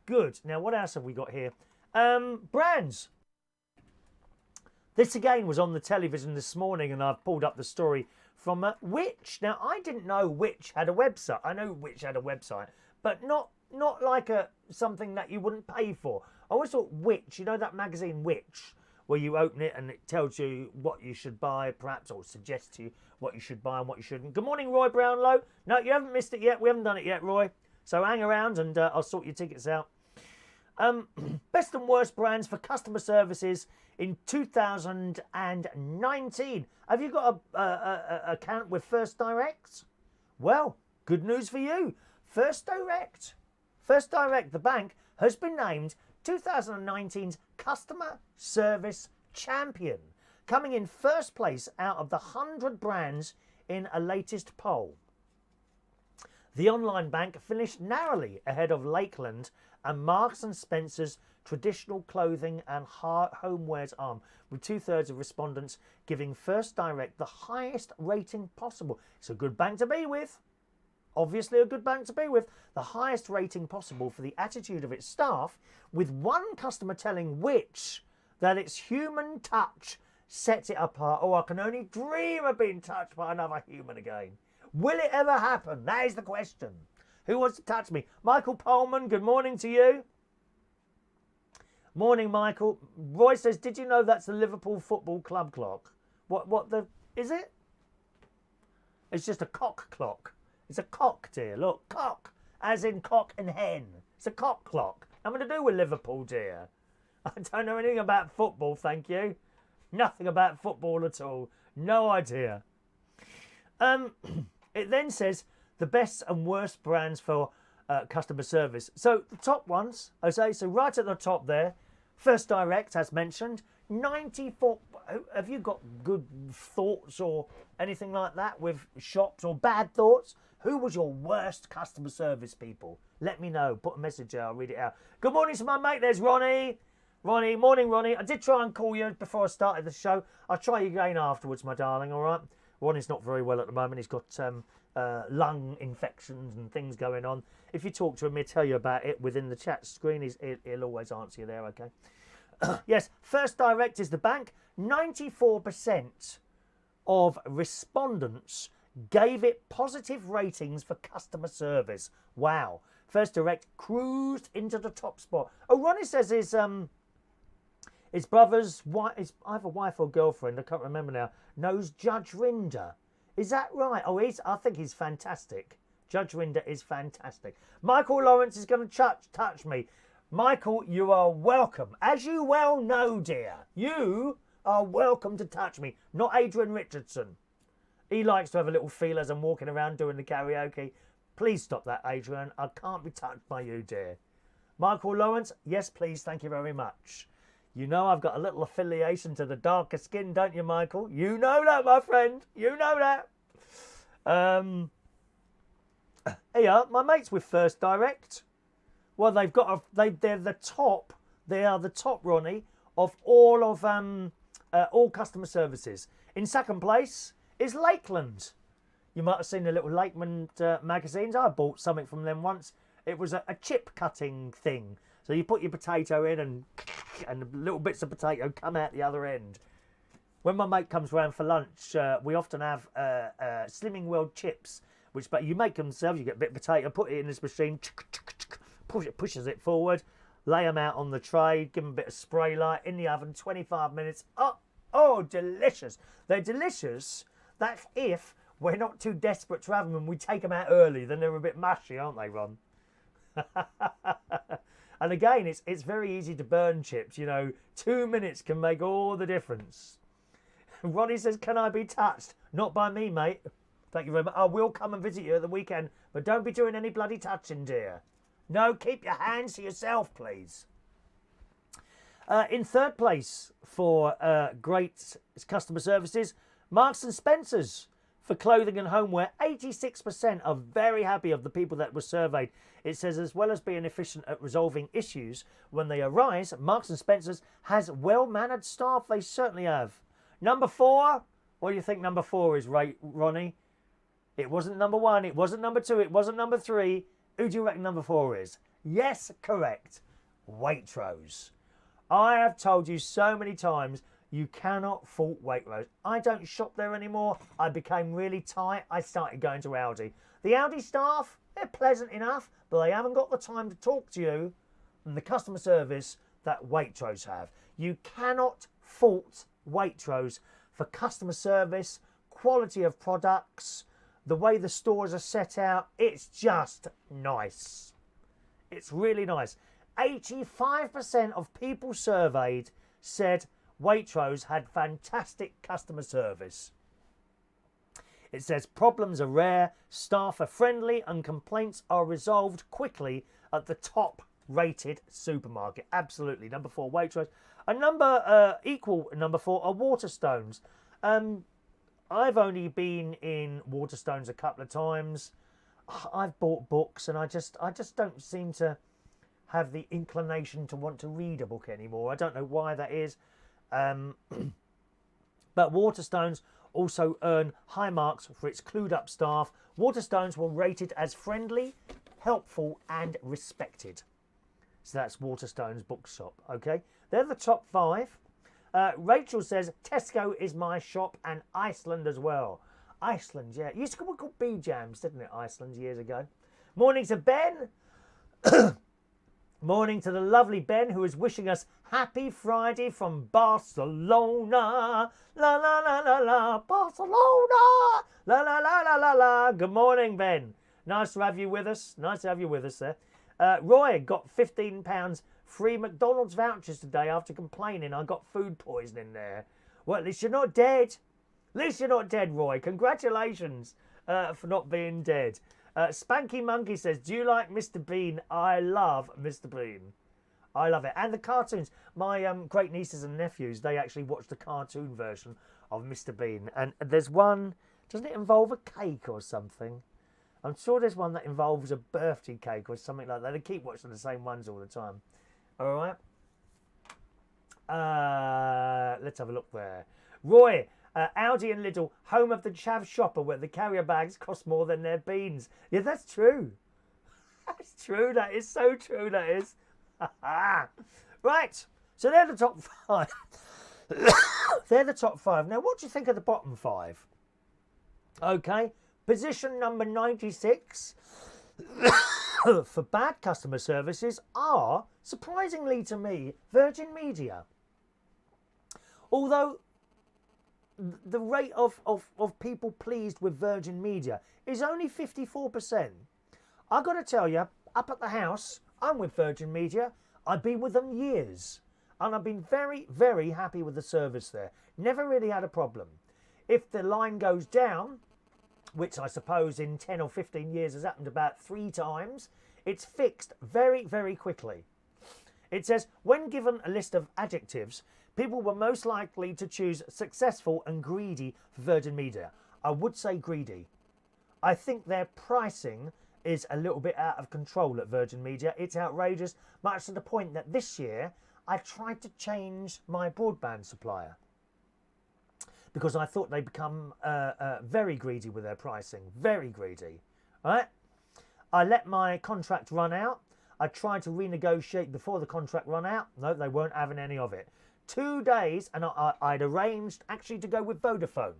S1: Good. Now, what else have we got here? Brands. This again was on the television this morning, and I've pulled up the story from Which. Now, I didn't know Which had a website. I know Which had a website, but not like something that you wouldn't pay for. I always thought Which, you know that magazine Which, where you open it and it tells you what you should buy, perhaps, or suggests to you what you should buy and what you shouldn't. Good morning, Roy Brownlow. No, you haven't missed it yet. We haven't done it yet, Roy. So hang around and I'll sort your tickets out. Best and worst brands for customer services in 2019. Have you got a account with First Direct? Well, good news for you. First Direct, the bank, has been named 2019's Customer Service Champion, coming in first place out of the 100 brands in a latest poll. The online bank finished narrowly ahead of Lakeland and Marks and Spencer's traditional clothing and homewares arm, with 2/3 of respondents giving First Direct the highest rating possible. It's a good bank to be with. Obviously a good bank to be with. The highest rating possible for the attitude of its staff, with one customer telling which that its human touch sets it apart. Oh, I can only dream of being touched by another human again. Will it ever happen? That is the question. Who wants to touch me? Michael Pullman, good morning to you. Morning, Michael. Roy says, did you know that's the Liverpool Football Club clock? Is it? It's just a cock clock. It's a cock, dear. Look, cock, as in cock and hen. It's a cock clock. Nothing to do with Liverpool, dear. I don't know anything about football, thank you. Nothing about football at all. No idea. It then says the best and worst brands for customer service. So the top ones, okay, so right at the top there, First Direct, as mentioned, 94. Have you got good thoughts or anything like that with shops, or bad thoughts? Who was your worst customer service people? Let me know. Put a message there. I'll read it out. Good morning to my mate. There's Ronnie. Morning, Ronnie. I did try and call you before I started the show. I'll try you again afterwards, my darling, all right? Ronnie's not very well at the moment. He's got lung infections and things going on. If you talk to him, he'll tell you about it within the chat screen. He'll always answer you there, okay? Yes, First Direct is the bank. 94% of respondents gave it positive ratings for customer service. Wow. First Direct cruised into the top spot. Oh, Ronnie says his brother's wife, is either wife or girlfriend, I can't remember now, knows Judge Rinder. Is that right? Oh, I think he's fantastic. Judge Rinder is fantastic. Michael Lawrence is going to touch me. Michael, you are welcome. As you well know, dear, you are welcome to touch me. Not Adrian Richardson. He likes to have a little feel as I'm walking around doing the karaoke. Please stop that, Adrian. I can't be touched by you, dear. Michael Lawrence, yes, please. Thank you very much. You know I've got a little affiliation to the darker skin, don't you, Michael? You know that, my friend. You know that. Here, my mates with First Direct. Well, they're the top. They are the top, Ronnie, of all customer services. In second place is Lakeland. You might have seen the little Lakeland magazines. I bought something from them once. It was a chip cutting thing. So you put your potato in and little bits of potato come out the other end. When my mate comes round for lunch, we often have Slimming World chips, but you make them yourself. You get a bit of potato, put it in this machine, pushes it forward, lay them out on the tray, give them a bit of spray light, in the oven, 25 minutes. Oh, delicious. They're delicious. That's if we're not too desperate to have them and we take them out early. Then they're a bit mushy, aren't they, Ron? And again, it's very easy to burn chips. 2 minutes can make all the difference. Ronnie says, can I be touched? Not by me, mate. Thank you very much. I will come and visit you at the weekend, but don't be doing any bloody touching, dear. No, keep your hands to yourself, please. In third place for great customer services, Marks and Spencer's for clothing and homeware. 86% are very happy of the people that were surveyed. It says, as well as being efficient at resolving issues when they arise, Marks and Spencer's has well-mannered staff. They certainly have. Number 4. What do you think number 4 is, Ronnie? It wasn't number 1. It wasn't number 2. It wasn't number 3. Who do you reckon number 4 is? Yes, correct. Waitrose. I have told you so many times, you cannot fault Waitrose. I don't shop there anymore. I became really tight. I started going to Aldi. The Aldi staff, they're pleasant enough, but they haven't got the time to talk to you and the customer service that Waitrose have. You cannot fault Waitrose for customer service, quality of products, the way the stores are set out. It's just nice. It's really nice. 85% of people surveyed said Waitrose had fantastic customer service. It says problems are rare, staff are friendly, and complaints are resolved quickly at the top rated supermarket. Absolutely. Number 4, Waitrose. Equal number 4 are Waterstones. I've only been in Waterstones a couple of times. I've bought books and I just don't seem to have the inclination to want to read a book anymore. I don't know why that is. But Waterstones also earn high marks for its clued up staff. Waterstones were rated as friendly, helpful and respected. So that's Waterstones bookshop. Okay, they're the top 5. Rachel says Tesco is my shop and Iceland as well. Iceland, yeah. It used to be called B-Jams, didn't it, Iceland, years ago. Morning to Ben. Morning to the lovely Ben, who is wishing us happy Friday from Barcelona. La la la la la, Barcelona. La la la la la la. Good morning, Ben. Nice to have you with us. Nice to have you with us there. Roy got £15 free McDonald's vouchers today after complaining I got food poisoning there. Well, at least you're not dead. At least you're not dead, Roy. Congratulations for not being dead. Spanky Monkey says, do you like Mr. Bean? I love Mr. Bean. I love it. And the cartoons. My great nieces and nephews, they actually watch the cartoon version of Mr. Bean. And there's one, doesn't it involve a cake or something? I'm sure there's one that involves a birthday cake or something like that. They keep watching the same ones all the time. All right. Let's have a look there. Roy, Aldi and Lidl, home of the chav shopper where the carrier bags cost more than their beans. Yeah, that's true. That's true. That is so true. That is. Right. So they're the top 5. They're the top 5. Now, what do you think of the bottom 5? Okay. Position number 96 for bad customer services are, surprisingly to me, Virgin Media. Although the rate of people pleased with Virgin Media is only 54%. I've got to tell you, up at the house, I'm with Virgin Media. I've been with them years. And I've been very, very happy with the service there. Never really had a problem. If the line goes down, which I suppose in 10 or 15 years has happened about 3 times, it's fixed very, very quickly. It says, when given a list of adjectives, people were most likely to choose successful and greedy for Virgin Media. I would say greedy. I think their pricing is a little bit out of control at Virgin Media. It's outrageous, much to the point that this year I tried to change my broadband supplier because I thought they'd become very greedy with their pricing. Very greedy. All right? I let my contract run out. I tried to renegotiate before the contract run out. No, they weren't having any of it. 2 days, and I'd arranged actually to go with Vodafone.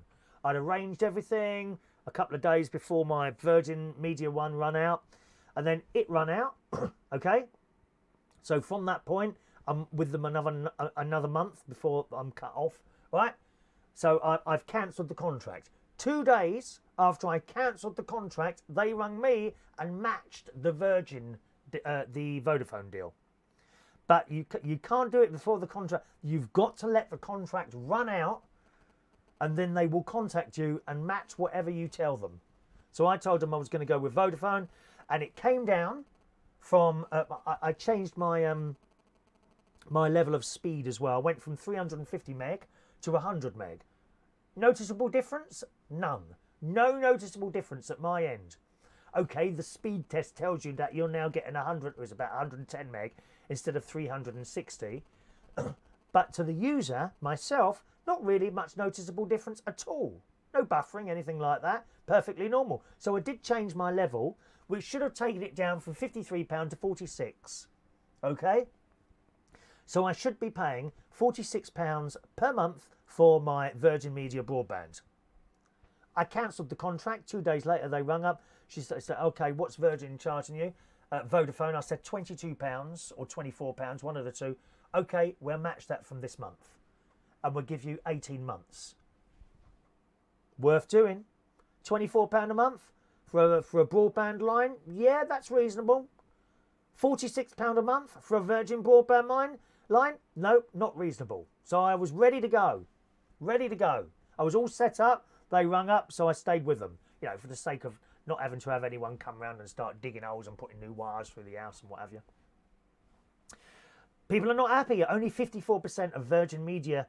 S1: I'd arranged everything a couple of days before my Virgin Media one run out, and then it run out. Okay, so from that point, I'm with them another month before I'm cut off. Right, so I've cancelled the contract. 2 days after I cancelled the contract, they rang me and matched the the Vodafone deal. But you can't do it before the contract. You've got to let the contract run out, and then they will contact you and match whatever you tell them. So I told them I was going to go with Vodafone, and it came down from I changed my my level of speed as well. I went from 350 meg to 100 meg. Noticeable difference? None. No noticeable difference at my end. Okay, the speed test tells you that you're now getting 100, it was about 110 meg instead of 360. But to the user, myself, not really much noticeable difference at all. No buffering, anything like that. Perfectly normal. So I did change my level, which should have taken it down from £53 to 46. Okay? So I should be paying £46 per month for my Virgin Media broadband. I cancelled the contract. 2 days later, they rung up. She said, okay, what's Virgin charging you? Vodafone, I said £22 or £24, one of the two. Okay, we'll match that from this month. and we'll give you 18 months. Worth doing. £24 a month for a broadband line. Yeah, that's reasonable. £46 a month for a Virgin broadband line. No, not reasonable. So I was ready to go. Ready to go. I was all set up. They rung up, so I stayed with them. You know, for the sake of not having to have anyone come round and start digging holes and putting new wires through the house and what have you. People are not happy. Only 54% of Virgin Media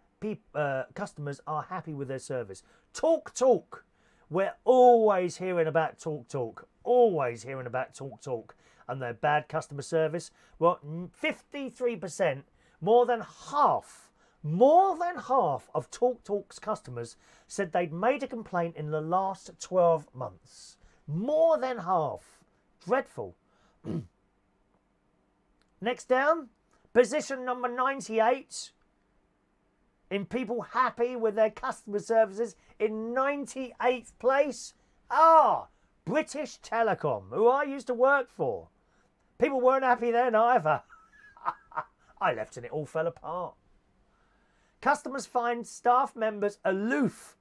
S1: customers are happy with their service. Talk. We're always hearing about Talk. Always hearing about Talk and their bad customer service. Well, 53%, more than half of Talk's customers said they'd made a complaint in the last 12 months. More than half. Dreadful. Next down, position number 98 in people happy with their customer services. In 98th place, British Telecom, who I used to work for. People weren't happy then either. I left and it all fell apart. Customers find staff members aloof.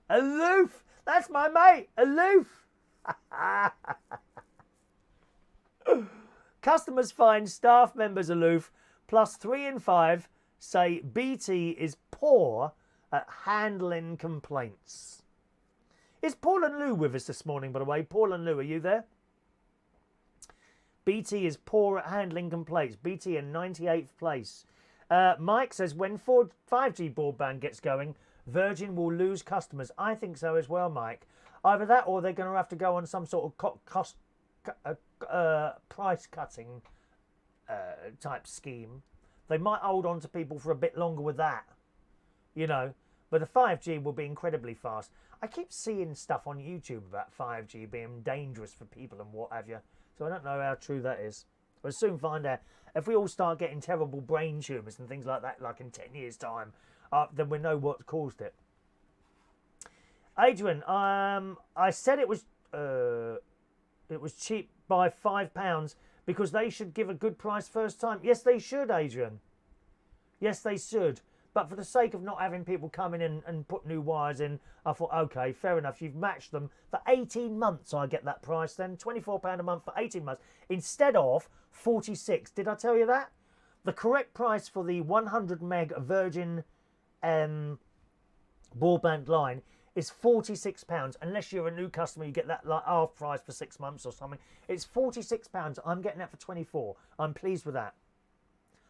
S1: Aloof! That's my mate! Aloof! Customers find staff members aloof, plus 3 in 5 say BT is poor at handling complaints. Is Paul and Lou with us this morning, by the way? Paul and Lou, are you there? BT is poor at handling complaints. BT in 98th place. Mike says, when 5G broadband gets going, Virgin will lose customers. I think so as well, Mike. Either that or they're going to have to go on some sort of price-cutting type scheme. They might hold on to people for a bit longer with that, you know. But the 5G will be incredibly fast. I keep seeing stuff on YouTube about 5G being dangerous for people and what have you. So I don't know how true that is. We'll soon find out. If we all start getting terrible brain tumours and things like that, like in 10 years' time, then we know what caused it. Adrian, I said it was cheap by £5 because they should give a good price first time. Yes, they should, Adrian. Yes, they should. But for the sake of not having people come in and put new wires in, I thought, OK, fair enough. You've matched them for 18 months. I get that price then. £24 a month for 18 months instead of 46. Did I tell you that? The correct price for the 100 meg Virgin broadband line is £46. Unless you're a new customer, you get that like half price for 6 months or something. It's £46. I'm getting that for 24. I'm pleased with that.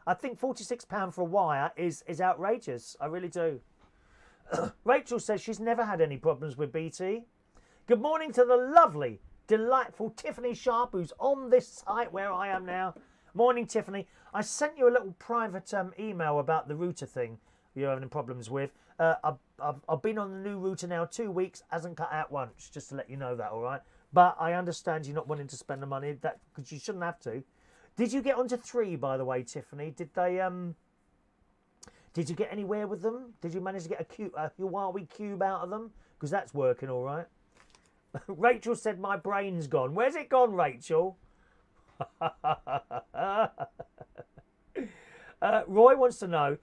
S1: I think £46 for a wire is outrageous. I really do. Rachel says she's never had any problems with BT. Good morning to the lovely, delightful Tiffany Sharp, who's on this site where I am now. Morning, Tiffany. I sent you a little private email about the router thing you're having problems with. I've been on the new router now 2 weeks, hasn't cut out once, just to let you know that, all right? But I understand you're not wanting to spend the money, that because you shouldn't have to. Did you get onto 3, by the way, Tiffany? Did you get anywhere with them? Did you manage to get a Huawei cube out of them? Because that's working all right. Rachel said my brain's gone. Where's it gone, Rachel? Roy wants to know,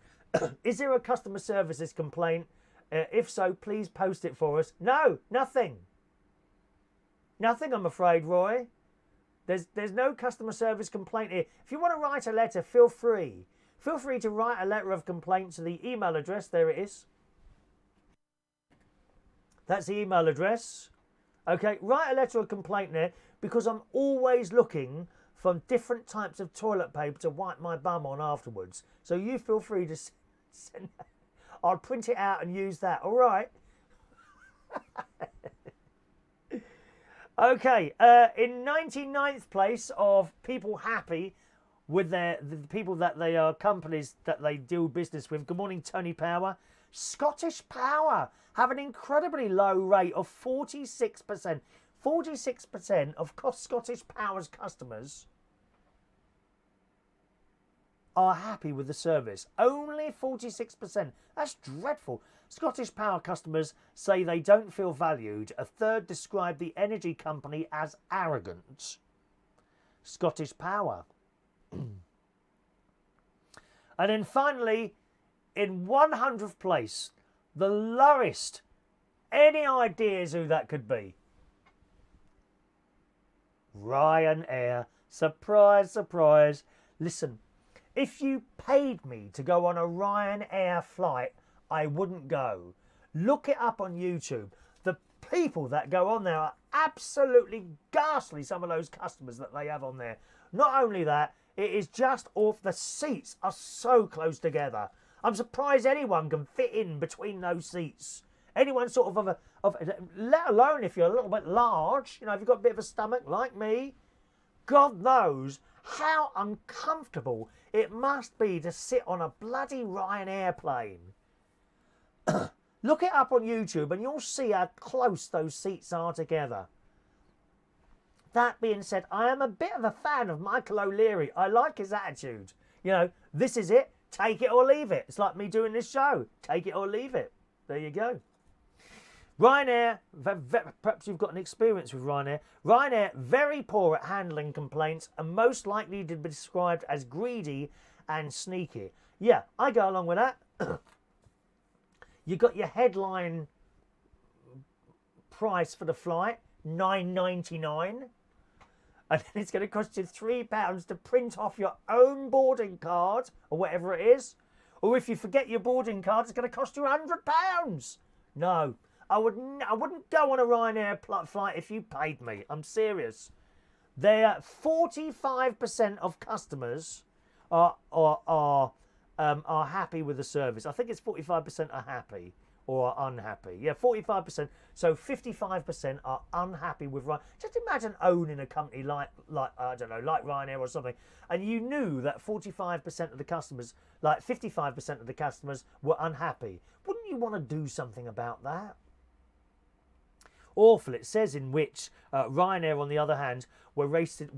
S1: is there a customer services complaint? If so, please post it for us. No, nothing. Nothing, I'm afraid, Roy. There's no customer service complaint here. If you want to write a letter, feel free. Feel free to write a letter of complaint to the email address. There it is. That's the email address. Okay, write a letter of complaint there because I'm always looking for different types of toilet paper to wipe my bum on afterwards. So you feel free to send that. I'll print it out and use that. All right. Okay, in 99th place of people happy with the people that they are, companies that they do business with. Good morning, Tony Power. Scottish Power have an incredibly low rate of 46%. 46% of Scottish Power's customers are happy with the service. Only 46%. That's dreadful. Scottish Power customers say they don't feel valued. A third described the energy company as arrogant. Scottish Power. And then finally, In 100th place, the lowest. Any ideas who that could be? Ryanair. Surprise, surprise. Listen, if you paid me to go on a Ryanair flight, I wouldn't go. Look it up on YouTube. The people that go on there are absolutely ghastly, some of those customers that they have on there. Not only that, it is just off. The seats are so close together. I'm surprised anyone can fit in between those seats. Anyone sort of let alone if you're a little bit large, you know, if you've got a bit of a stomach like me, God knows how uncomfortable it must be to sit on a bloody Ryanair plane. Look it up on YouTube and you'll see how close those seats are together. That being said, I am a bit of a fan of Michael O'Leary. I like his attitude. You know, this is it. Take it or leave it. It's like me doing this show. Take it or leave it. There you go. Ryanair, perhaps you've got an experience with Ryanair. Ryanair, very poor at handling complaints and most likely to be described as greedy and sneaky. Yeah, I go along with that. You got your headline price for the flight, $9.99. And then it's going to cost you £3 to print off your own boarding card or whatever it is. Or if you forget your boarding card, it's going to cost you £100. No, I wouldn't go on a Ryanair flight if you paid me. I'm serious. They're 45% of customers are happy with the service. I think it's 45% are happy or are unhappy. Yeah, 45%. So 55% are unhappy with Ryanair. Just imagine owning a company like I don't know, like Ryanair or something, and you knew that 45% of the customers, like 55% of the customers, were unhappy. Wouldn't you want to do something about that? Awful. It says in which Ryanair, on the other hand, were rated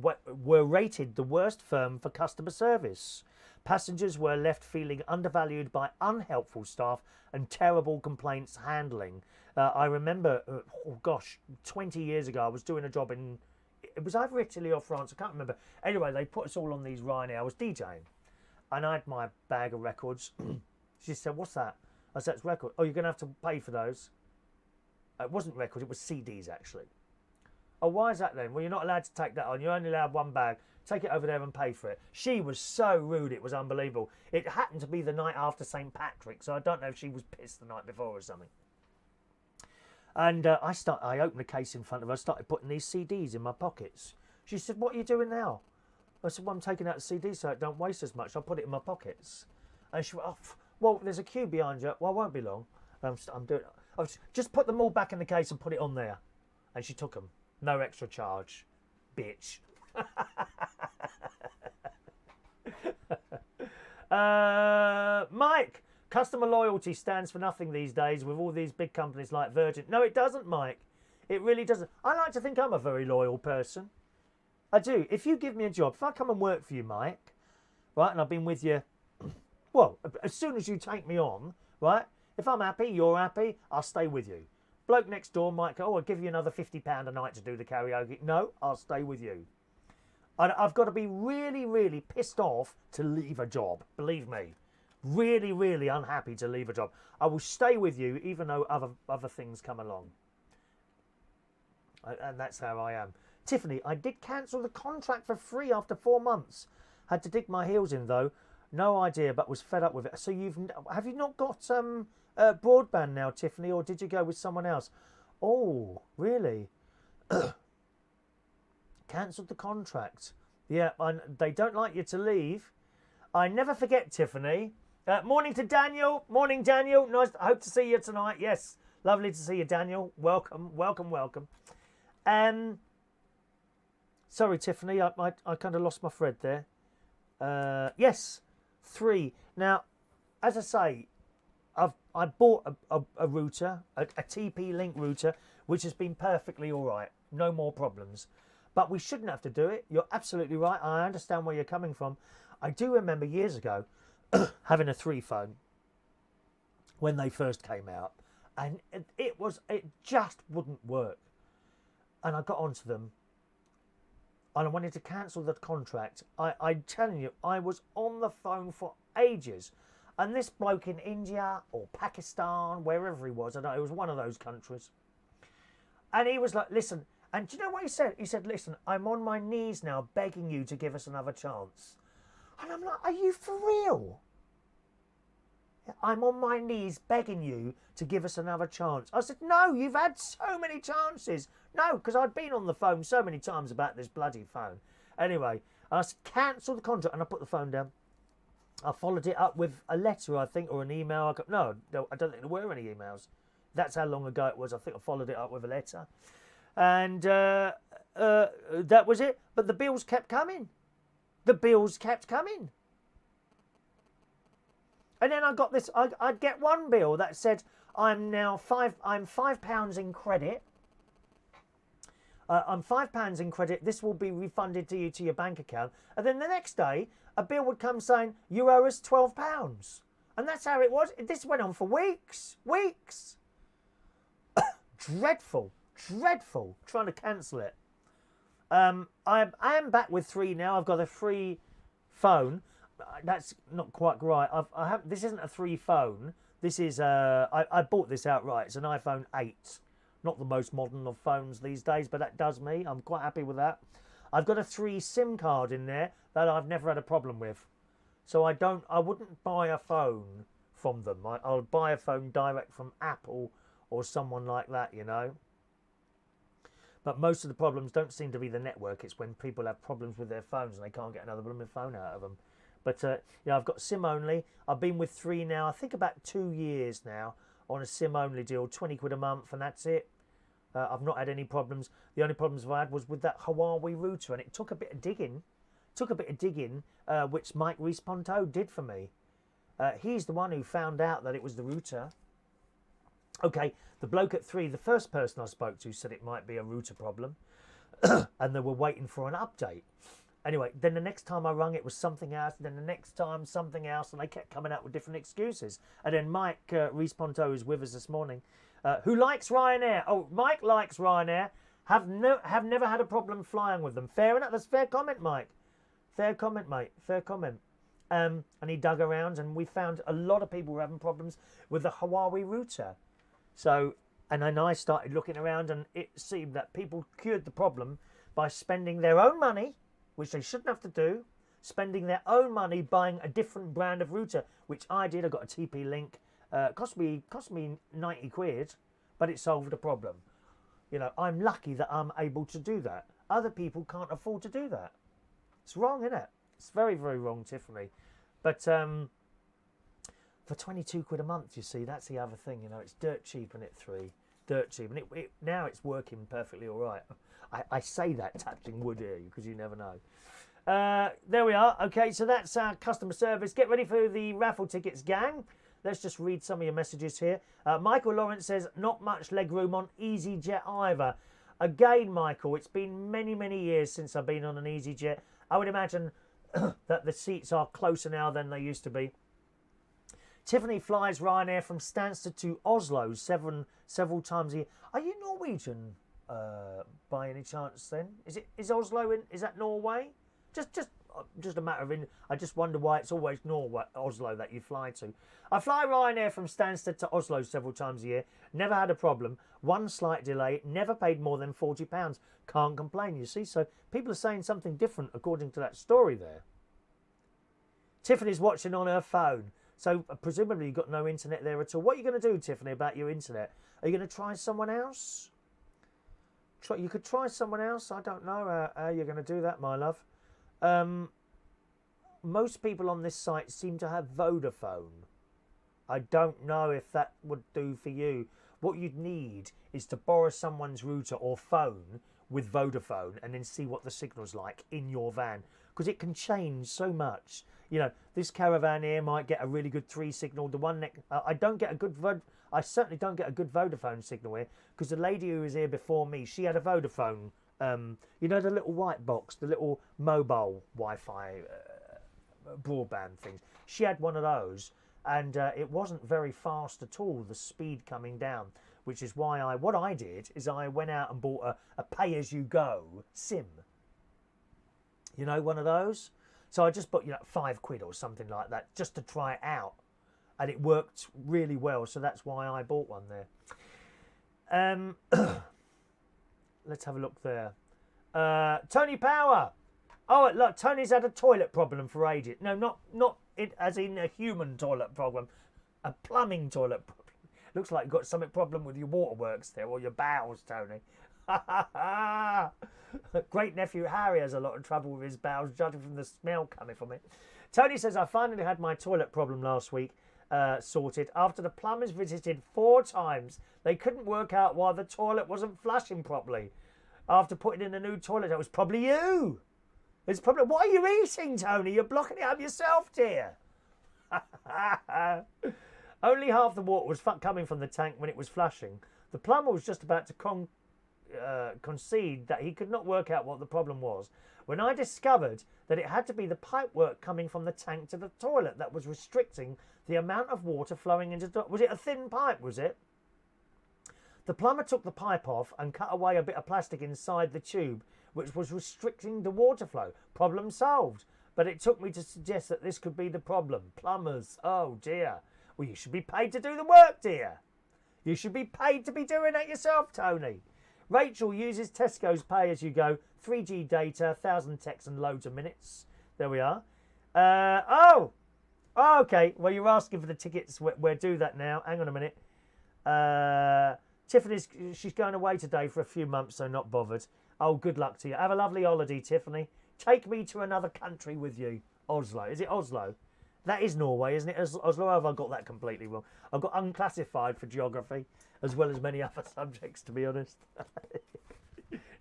S1: the worst firm for customer service. Passengers were left feeling undervalued by unhelpful staff and terrible complaints handling. I remember, 20 years ago, I was doing a job in, it was either Italy or France, I can't remember. Anyway, they put us all on these Ryanair. I was DJing, and I had my bag of records. She said, "What's that?" I said, "It's record." "Oh, you're going to have to pay for those." It wasn't records, it was CDs, actually. "Oh, why is that then?" "Well, you're not allowed to take that on. You're only allowed one bag. Take it over there and pay for it." She was so rude, it was unbelievable. It happened to be the night after St. Patrick, so I don't know if she was pissed the night before or something. And I opened the case in front of her, started putting these CDs in my pockets. She said, "What are you doing now?" I said, "Well, I'm taking out the CD so it don't waste as much. I'll put it in my pockets." And she went, "Oh, well, there's a queue behind you." "Well, I won't be long." I'm doing it. "Just put them all back in the case and put it on there." And she took them. No extra charge. Bitch. Mike, customer loyalty stands for nothing these days with all these big companies like Virgin. No, it doesn't, Mike. It really doesn't. I like to think I'm a very loyal person. I do. If you give me a job, if I come and work for you, Mike, right, and I've been with you, well, as soon as you take me on, right, if I'm happy, you're happy, I'll stay with you. Bloke next door might go, "Oh, I'll give you another £50 a night to do the karaoke." No, I'll stay with you. I've got to be really, really pissed off to leave a job. Believe me. Really, really unhappy to leave a job. I will stay with you even though other things come along. And that's how I am. Tiffany, I did cancel the contract for free after 4 months. Had to dig my heels in though. No idea, but was fed up with it. So have you not got broadband now, Tiffany, or did you go with someone else? Oh, really? Cancelled the contract. Yeah, they don't like you to leave. I never forget, Tiffany. Morning to Daniel. Morning, Daniel. Nice. I hope to see you tonight. Yes, lovely to see you, Daniel. Welcome, welcome, welcome. Sorry, Tiffany. I kind of lost my thread there. Yes, 3. Now, as I say, I bought a router, a TP-Link router, which has been perfectly all right. No more problems. But we shouldn't have to do it. You're absolutely right. I understand where you're coming from. I do remember years ago having a 3 phone when they first came out, and it just wouldn't work. And I got onto them, and I wanted to cancel the contract. I'm telling you, I was on the phone for ages. And this bloke in India or Pakistan, wherever he was, I don't know, it was one of those countries. And he was like, listen, and do you know what he said? He said, listen, I'm on my knees now begging you to give us another chance. And I'm like, are you for real? I'm on my knees begging you to give us another chance. I said, no, you've had so many chances. No, because I'd been on the phone so many times about this bloody phone. Anyway, I said, cancel the contract, and I put the phone down. I followed it up with a letter, I think, or an email. No, I don't think there were any emails. That's how long ago it was. I think I followed it up with a letter. And that was it. But the bills kept coming. The bills kept coming. And then I got this. I'd get one bill that said, I'm £5 in credit. I'm £5 in credit. This will be refunded to you to your bank account. And then the next day, a bill would come saying, you owe us £12. And that's how it was. This went on for weeks. Weeks. Dreadful. Dreadful. Trying to cancel it. I am back with 3 now. I've got a free phone. That's not quite right. This isn't a 3 phone. This is I bought this outright. It's an iPhone 8. Not the most modern of phones these days, but that does me. I'm quite happy with that. I've got a 3 SIM card in there that I've never had a problem with. So I wouldn't buy a phone from them. I'll buy a phone direct from Apple or someone like that, you know. But most of the problems don't seem to be the network. It's when people have problems with their phones and they can't get another blooming phone out of them. But yeah, I've got SIM only. I've been with 3 now, I think about 2 years now, on a SIM only deal, 20 quid a month, and that's it. I've not had any problems. The only problems I had was with that Huawei router, and it took a bit of digging. Which Mike Responto did for me. He's the one who found out that it was the router. Okay, the bloke at 3, the first person I spoke to, said it might be a router problem, and they were waiting for an update. Anyway, then the next time I rung, it was something else, and then the next time something else, and they kept coming out with different excuses. And then Mike Responto is with us this morning, who likes Ryanair. Oh, Mike likes Ryanair. Have never had a problem flying with them. Fair enough. That's fair comment, Mike. Fair comment, mate. Fair comment. And he dug around, and we found a lot of people were having problems with the Huawei router. So, and then I started looking around, and it seemed that people cured the problem by spending their own money, which they shouldn't have to do, spending their own money buying a different brand of router, which I did. I got a TP-Link. Cost me 90 quid, but it solved the problem. You know, I'm lucky that I'm able to do that. Other people can't afford to do that. It's wrong, isn't it? It's very, very wrong, Tiffany. But for 22 quid a month, you see, that's the other thing. You know, it's dirt cheap, and it 3. Dirt cheap. And now it's working perfectly all right. I say that touching wood here because you never know. There we are. Okay, so that's our customer service. Get ready for the raffle tickets, gang. Let's just read some of your messages here. Michael Lawrence says, not much legroom on EasyJet either. Again, Michael, it's been many, many years since I've been on an EasyJet. I would imagine that the seats are closer now than they used to be. Tiffany flies Ryanair from Stansted to Oslo several times a year. Are you Norwegian by any chance then? Is Oslo is that Norway? Just a matter of I just wonder why it's always Oslo that you fly to. I fly Ryanair from Stansted to Oslo several times a year. Never had a problem. One slight delay. Never paid more than £40. Can't complain, you see. So people are saying something different according to that story there. Tiffany's watching on her phone. So presumably you've got no internet there at all. What are you going to do, Tiffany, about your internet? Are you going to try someone else? You could try someone else. I don't know how you're going to do that, my love. Most people on this site seem to have Vodafone. I don't know if that would do for you. What you'd need is to borrow someone's router or phone with Vodafone and then see what the signal's like in your van. Because it can change so much. You know, this caravan here might get a really good 3 signal. The one next, I certainly don't get a good Vodafone signal here because the lady who was here before me, she had a Vodafone. You know, the little white box, the little mobile Wi-Fi broadband things. She had one of those, and it wasn't very fast at all. The speed coming down, which is why what I did is I went out and bought a pay-as-you-go SIM. You know, one of those. So I just bought, you know, £5 or something like that just to try it out. and it worked really well, so that's why I bought one there. Let's have a look there. Tony Power. Oh, look, Tony's had a toilet problem for ages. No, not as in a human toilet problem, a plumbing toilet problem. Looks like you've got some problem with your waterworks there, or your bowels, Tony. Great nephew Harry has a lot of trouble with his bowels, judging from the smell coming from it. Tony says, I finally had my toilet problem last week sorted. After the plumbers visited 4 times, they couldn't work out why the toilet wasn't flushing properly. After putting in a new toilet, that was probably you. It's probably, what are you eating, Tony? You're blocking it up yourself, dear. Only half the water was coming from the tank when it was flushing. The plumber was just about to concede that he could not work out what the problem was, when I discovered that it had to be the pipework coming from the tank to the toilet that was restricting the amount of water flowing into the... Was it a thin pipe, was it? The plumber took the pipe off and cut away a bit of plastic inside the tube, which was restricting the water flow. Problem solved. But it took me to suggest that this could be the problem. Plumbers, oh dear. Well, you should be paid to do the work, dear. You should be paid to be doing that yourself, Tony. Rachel uses Tesco's pay-as-you-go, 3G data, 1,000 texts and loads of minutes. There we are. Oh, okay. Well, you're asking for the tickets. We'll do that now. Hang on a minute. She's going away today for a few months, so not bothered. Oh, good luck to you. Have a lovely holiday, Tiffany. Take me to another country with you. Oslo. Is it Oslo? That is Norway, isn't it? Oslo, have I got that completely wrong? I've got unclassified for geography, as well as many other subjects, to be honest.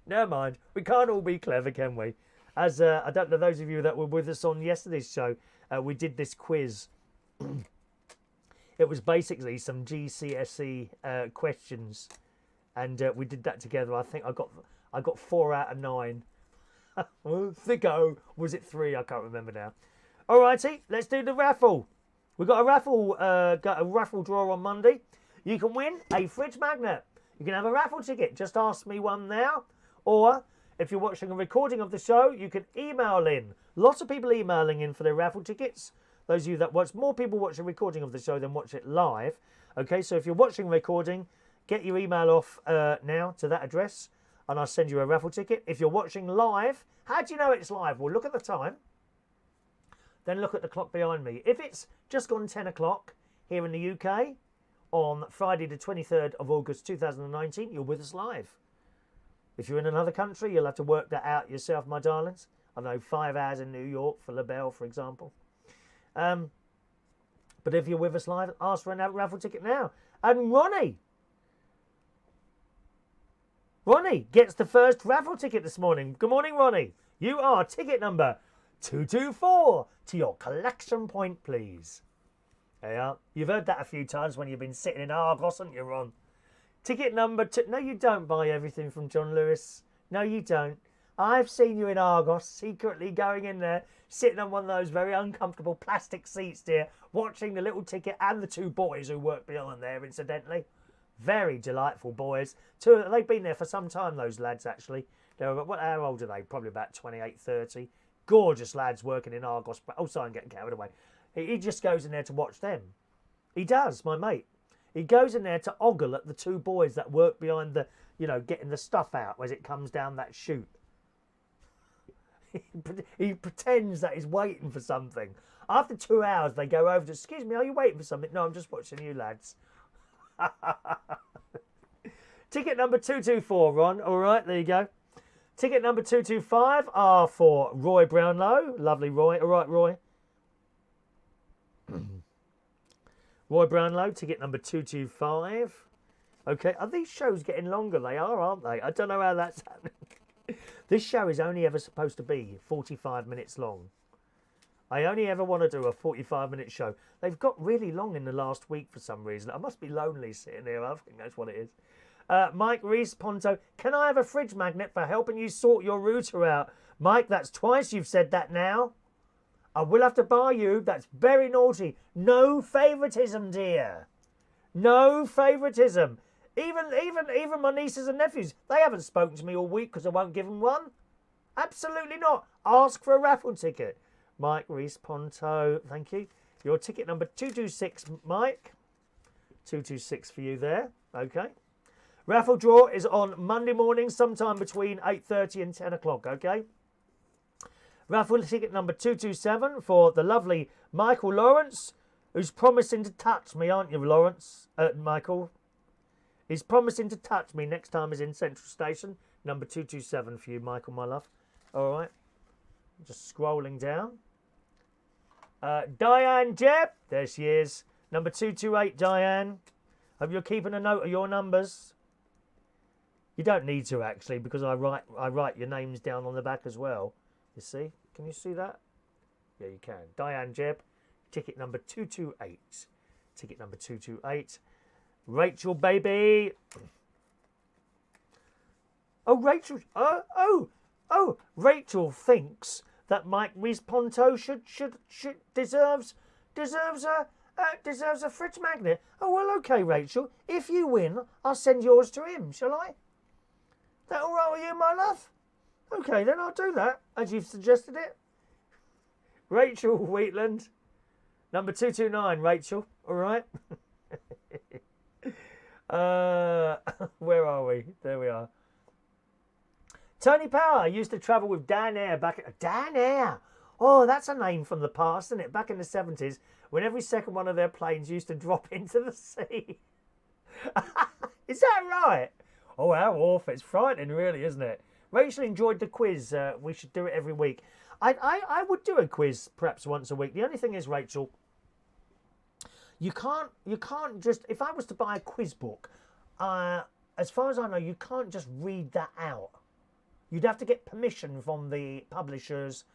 S1: Never mind. We can't all be clever, can we? As I don't know, those of you that were with us on yesterday's show, we did this quiz. It was basically some GCSE questions, and we did that together. I think I got 4 out of 9. Thicko. Was it 3? I can't remember now. Alrighty, let's do the raffle. We've got a raffle draw on Monday. You can win a fridge magnet. You can have a raffle ticket. Just ask me one now. Or if you're watching a recording of the show, you can email in. Lots of people emailing in for their raffle tickets. Those of you that watch, more people watch a recording of the show than watch it live. Okay, so if you're watching a recording, get your email off now to that address, and I'll send you a raffle ticket. If you're watching live, how do you know it's live? Well, look at the time. Then look at the clock behind me. If it's just gone 10 o'clock here in the UK on Friday the 23rd of August 2019, you're with us live. If you're in another country, you'll have to work that out yourself, my darlings. I know 5 hours in New York for LaBelle, for example. But if you're with us live, ask for a raffle ticket now. And Ronnie gets the first raffle ticket this morning. Good morning, Ronnie. You are ticket number 224 to your collection point, please. There you are. You've heard that a few times when you've been sitting in Argos, haven't you, Ron? Ticket number 2. No, you don't buy everything from John Lewis. No, you don't. I've seen you in Argos, secretly going in there, sitting on one of those very uncomfortable plastic seats, dear, watching the little ticket and the 2 boys who work behind there, incidentally. Very delightful boys. They've been there for some time, those lads, actually. How old are they? Probably about 28, 30. Gorgeous lads working in Argos. Oh, sorry, I'm getting carried away. He just goes in there to watch them. He does, my mate. He goes in there to ogle at the 2 boys that work behind the, getting the stuff out as it comes down that chute. He pretends that he's waiting for something. After 2 hours, they go over to, excuse me, are you waiting for something? No, I'm just watching you lads. Ticket number 224, Ron. All right, there you go. Ticket number 225 are for Roy Brownlow. Lovely, Roy. All right, Roy. Roy Brownlow, ticket number 225. Okay, are these shows getting longer? They are, aren't they? I don't know how that's happening. This show is only ever supposed to be 45 minutes long. I only ever want to do a 45-minute show. They've got really long in the last week for some reason. I must be lonely sitting here. I think that's what it is. Mike Reese Ponto, can I have a fridge magnet for helping you sort your router out? Mike, that's twice you've said that now. I will have to buy you. That's very naughty. No favouritism, dear. No favouritism. Even my nieces and nephews, they haven't spoken to me all week because I won't give them one. Absolutely not. Ask for a raffle ticket. Mike Reese Ponto, thank you. Your ticket number 226, Mike. 226 for you there. Okay. Raffle draw is on Monday morning, sometime between 8:30 and 10 o'clock. Okay. Raffle ticket number 227 for the lovely Michael Lawrence, who's promising to touch me, aren't you, Lawrence? Michael. He's promising to touch me next time he's in Central Station. Number 227 for you, Michael, my love. All right. Just scrolling down. Diane Jebb. There she is. Number 228, Diane. Hope you're keeping a note of your numbers. You don't need to, actually, because I write your names down on the back as well. You see? Can you see that? Yeah, you can. Diane Jebb. Ticket number 228. Ticket number 228. Rachel, baby. Oh, Rachel. Oh, Rachel thinks that Mike Rees-Ponto deserves a fridge magnet. Oh, well, okay, Rachel. If you win, I'll send yours to him, shall I? That all right with you, my love? Okay, then I'll do that, as you've suggested it. Rachel Wheatland. Number 229, Rachel. All right. Where are we? There we are. Tony Power used to travel with Dan Air Dan Air! Oh, that's a name from the past, isn't it? Back in the 70s, when every second one of their planes used to drop into the sea. Is that right? Oh, how awful. It's frightening, really, isn't it? Rachel enjoyed the quiz. We should do it every week. I would do a quiz perhaps once a week. The only thing is, Rachel, you can't just... If I was to buy a quiz book, as far as I know, you can't just read that out. You'd have to get permission from the publishers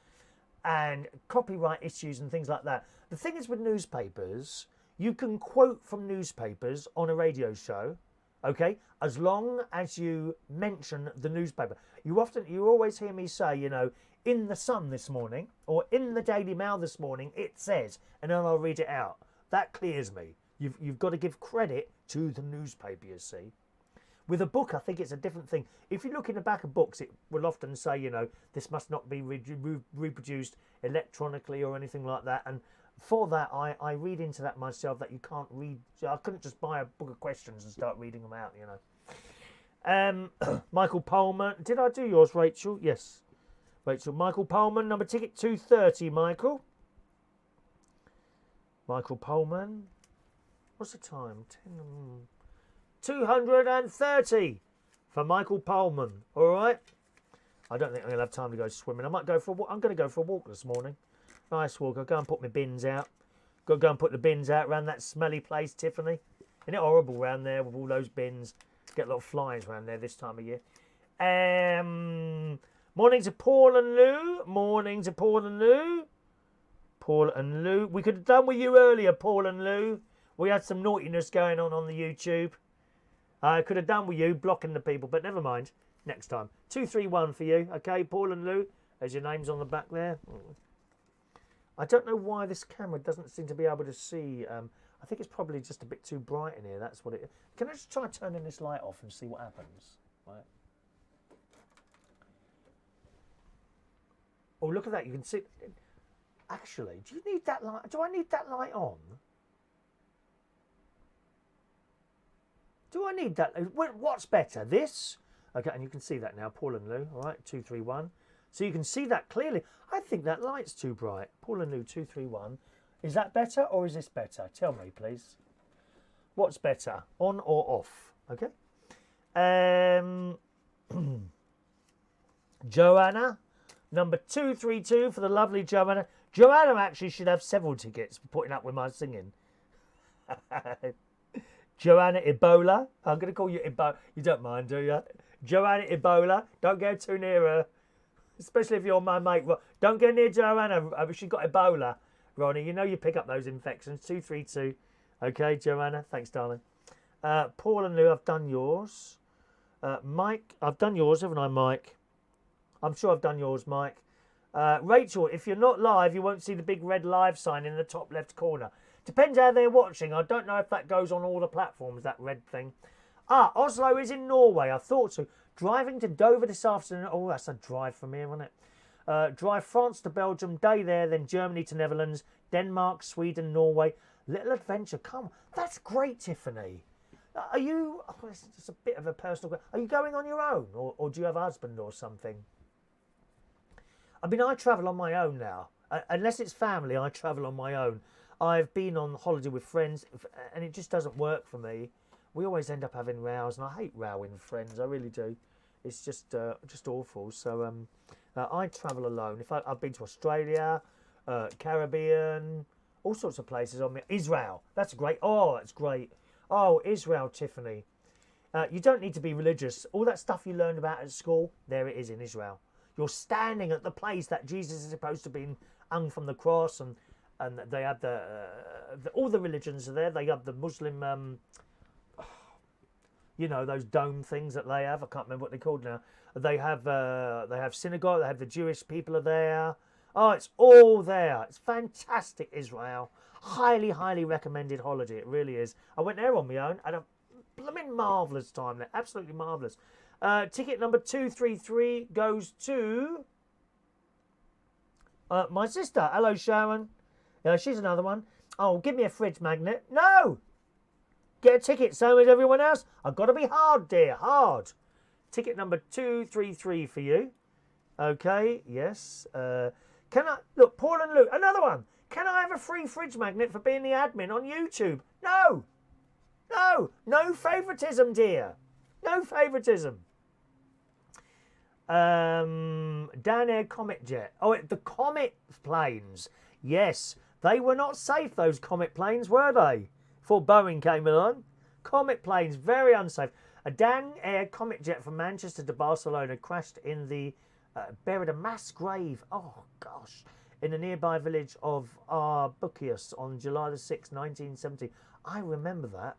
S1: and copyright issues and things like that. The thing is with newspapers, you can quote from newspapers on a radio show, okay, as long as you mention the newspaper. You always hear me say, you know, in the Sun this morning or in the Daily Mail this morning, it says, and then I'll read it out. That clears me. You've got to give credit to the newspaper, you see. With a book, I think it's a different thing. If you look in the back of books, it will often say, you know, this must not be reproduced electronically or anything like that. And for that, I read into that myself, that you can't read. I couldn't just buy a book of questions and start reading them out, you know. Michael Pullman. Did I do yours, Rachel? Yes. Rachel. Michael Pullman, number ticket 230, Michael. Michael Pullman. What's the time? 230 for Michael Pullman. All right. I don't think I'm going to have time to go swimming. I might go for a walk. I'm going to go for a walk this morning. Nice walk. I'll go and put my bins out. Got to go and put the bins out around that smelly place, Tiffany. Isn't it horrible round there with all those bins? Get a lot of flies around there this time of year. Morning to Paul and Lou. Morning to Paul and Lou. Paul and Lou. We could have done with you earlier, Paul and Lou. We had some naughtiness going on the YouTube. I could have done with you blocking the people, but never mind. Next time. 231 for you. Okay, Paul and Lou. There's your names on the back there. I don't know why this camera doesn't seem to be able to see. I think it's probably just a bit too bright in here. That's what it is. Can I just try turning this light off and see what happens? Right. Oh, look at that. You can see. Actually, do you need that light? Do I need that light on? Do I need that? What's better? This? Okay, and you can see that now. Paul and Lou. All right, 231. So you can see that clearly. I think that light's too bright. Paul and Lou, 231. Is that better or is this better? Tell me, please. What's better, on or off? Okay. Joanna, number 232 for the lovely Joanna. Joanna actually should have several tickets for putting up with my singing. Joanna Ebola. I'm going to call you Ebola. You don't mind, do you? Joanna Ebola. Don't go too near her. Especially if you're my mate. Don't go near Joanna. She's got Ebola. Ronnie, you know you pick up those infections. 232. Okay, Joanna. Thanks, darling. Paul and Lou, I've done yours. Mike, I've done yours, haven't I, Mike? I'm sure I've done yours, Mike. Rachel, if you're not live, you won't see the big red live sign in the top left corner. Depends how they're watching. I don't know if that goes on all the platforms, that red thing. Oslo is in Norway. I thought so. Driving to Dover this afternoon. Oh, that's a drive from here, isn't it? Drive France to Belgium, day there, then Germany to Netherlands, Denmark, Sweden, Norway. Little adventure. Come, that's great, Tiffany. Are you? Oh, this is just a bit of a personal. Are you going on your own, or do you have a husband or something? I mean, I travel on my own now. Unless it's family, I travel on my own. I've been on holiday with friends, and it just doesn't work for me. We always end up having rows, and I hate rowing with friends. I really do. It's just awful. So I travel alone. I've been to Australia, Caribbean, all sorts of places. Israel. That's great. Oh, that's great. Oh, Israel, Tiffany. You don't need to be religious. All that stuff you learned about at school, there it is in Israel. You're standing at the place that Jesus is supposed to be hung from the cross, and they have all the religions are there. They have the Muslim, you know, those dome things that they have. I can't remember what they're called now. They have synagogue. They have the Jewish people are there. Oh, it's all there. It's fantastic, Israel. Highly, highly recommended holiday. It really is. I went there on my own. Had a blooming marvellous time there. Absolutely marvellous. Ticket number 233 goes to my sister. Hello, Sharon. She's another one. Oh, give me a fridge magnet. No! Get a ticket, same as everyone else. I've got to be hard, dear. Hard. Ticket number 233 for you. Okay, yes. Can I... Look, Paul and Luke. Another one. Can I have a free fridge magnet for being the admin on YouTube? No! No! No favouritism, dear. No favouritism. Dan Air Comet Jet. Oh, the Comet planes. Yes. They were not safe, those Comet planes, were they? Before Boeing came along. Comet planes, very unsafe. A Dan Air Comet Jet from Manchester to Barcelona crashed in the... buried a mass grave. Oh, gosh. In the nearby village of Duchess on July the 6th, 1970. I remember that.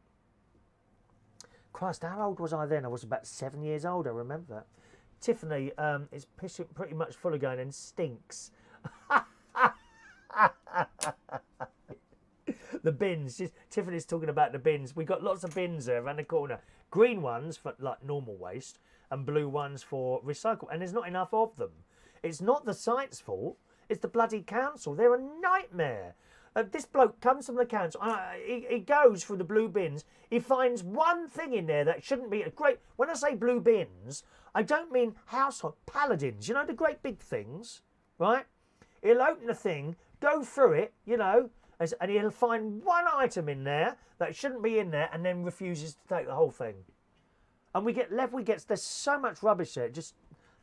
S1: Christ, how old was I then? I was about 7 years old. I remember that. Tiffany is pretty much full again and stinks. The bins. Tiffany's talking about the bins. We got lots of bins there around the corner. Green ones for like normal waste and blue ones for recycle. And there's not enough of them. It's not the site's fault. It's the bloody council. They're a nightmare. This bloke comes from the council. He goes through the blue bins. He finds one thing in there that shouldn't be a great... When I say blue bins, I don't mean household paladins. You know, the great big things, right? He'll open the thing, go through it, you know, and he'll find one item in there that shouldn't be in there and then refuses to take the whole thing. And there's so much rubbish there, just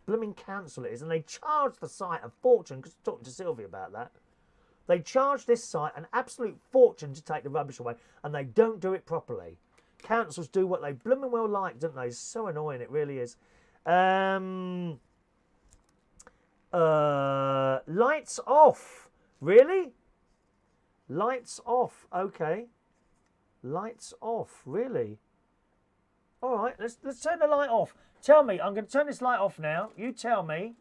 S1: blooming council it is. And they charge the site a fortune, because I was talking to Sylvia about that. They charge this site an absolute fortune to take the rubbish away, and they don't do it properly. Councils do what they blooming well like, don't they? It's so annoying, it really is. Lights off. Really? Lights off. Okay. Lights off. Really? All right, let's turn the light off. Tell me, I'm going to turn this light off now. You tell me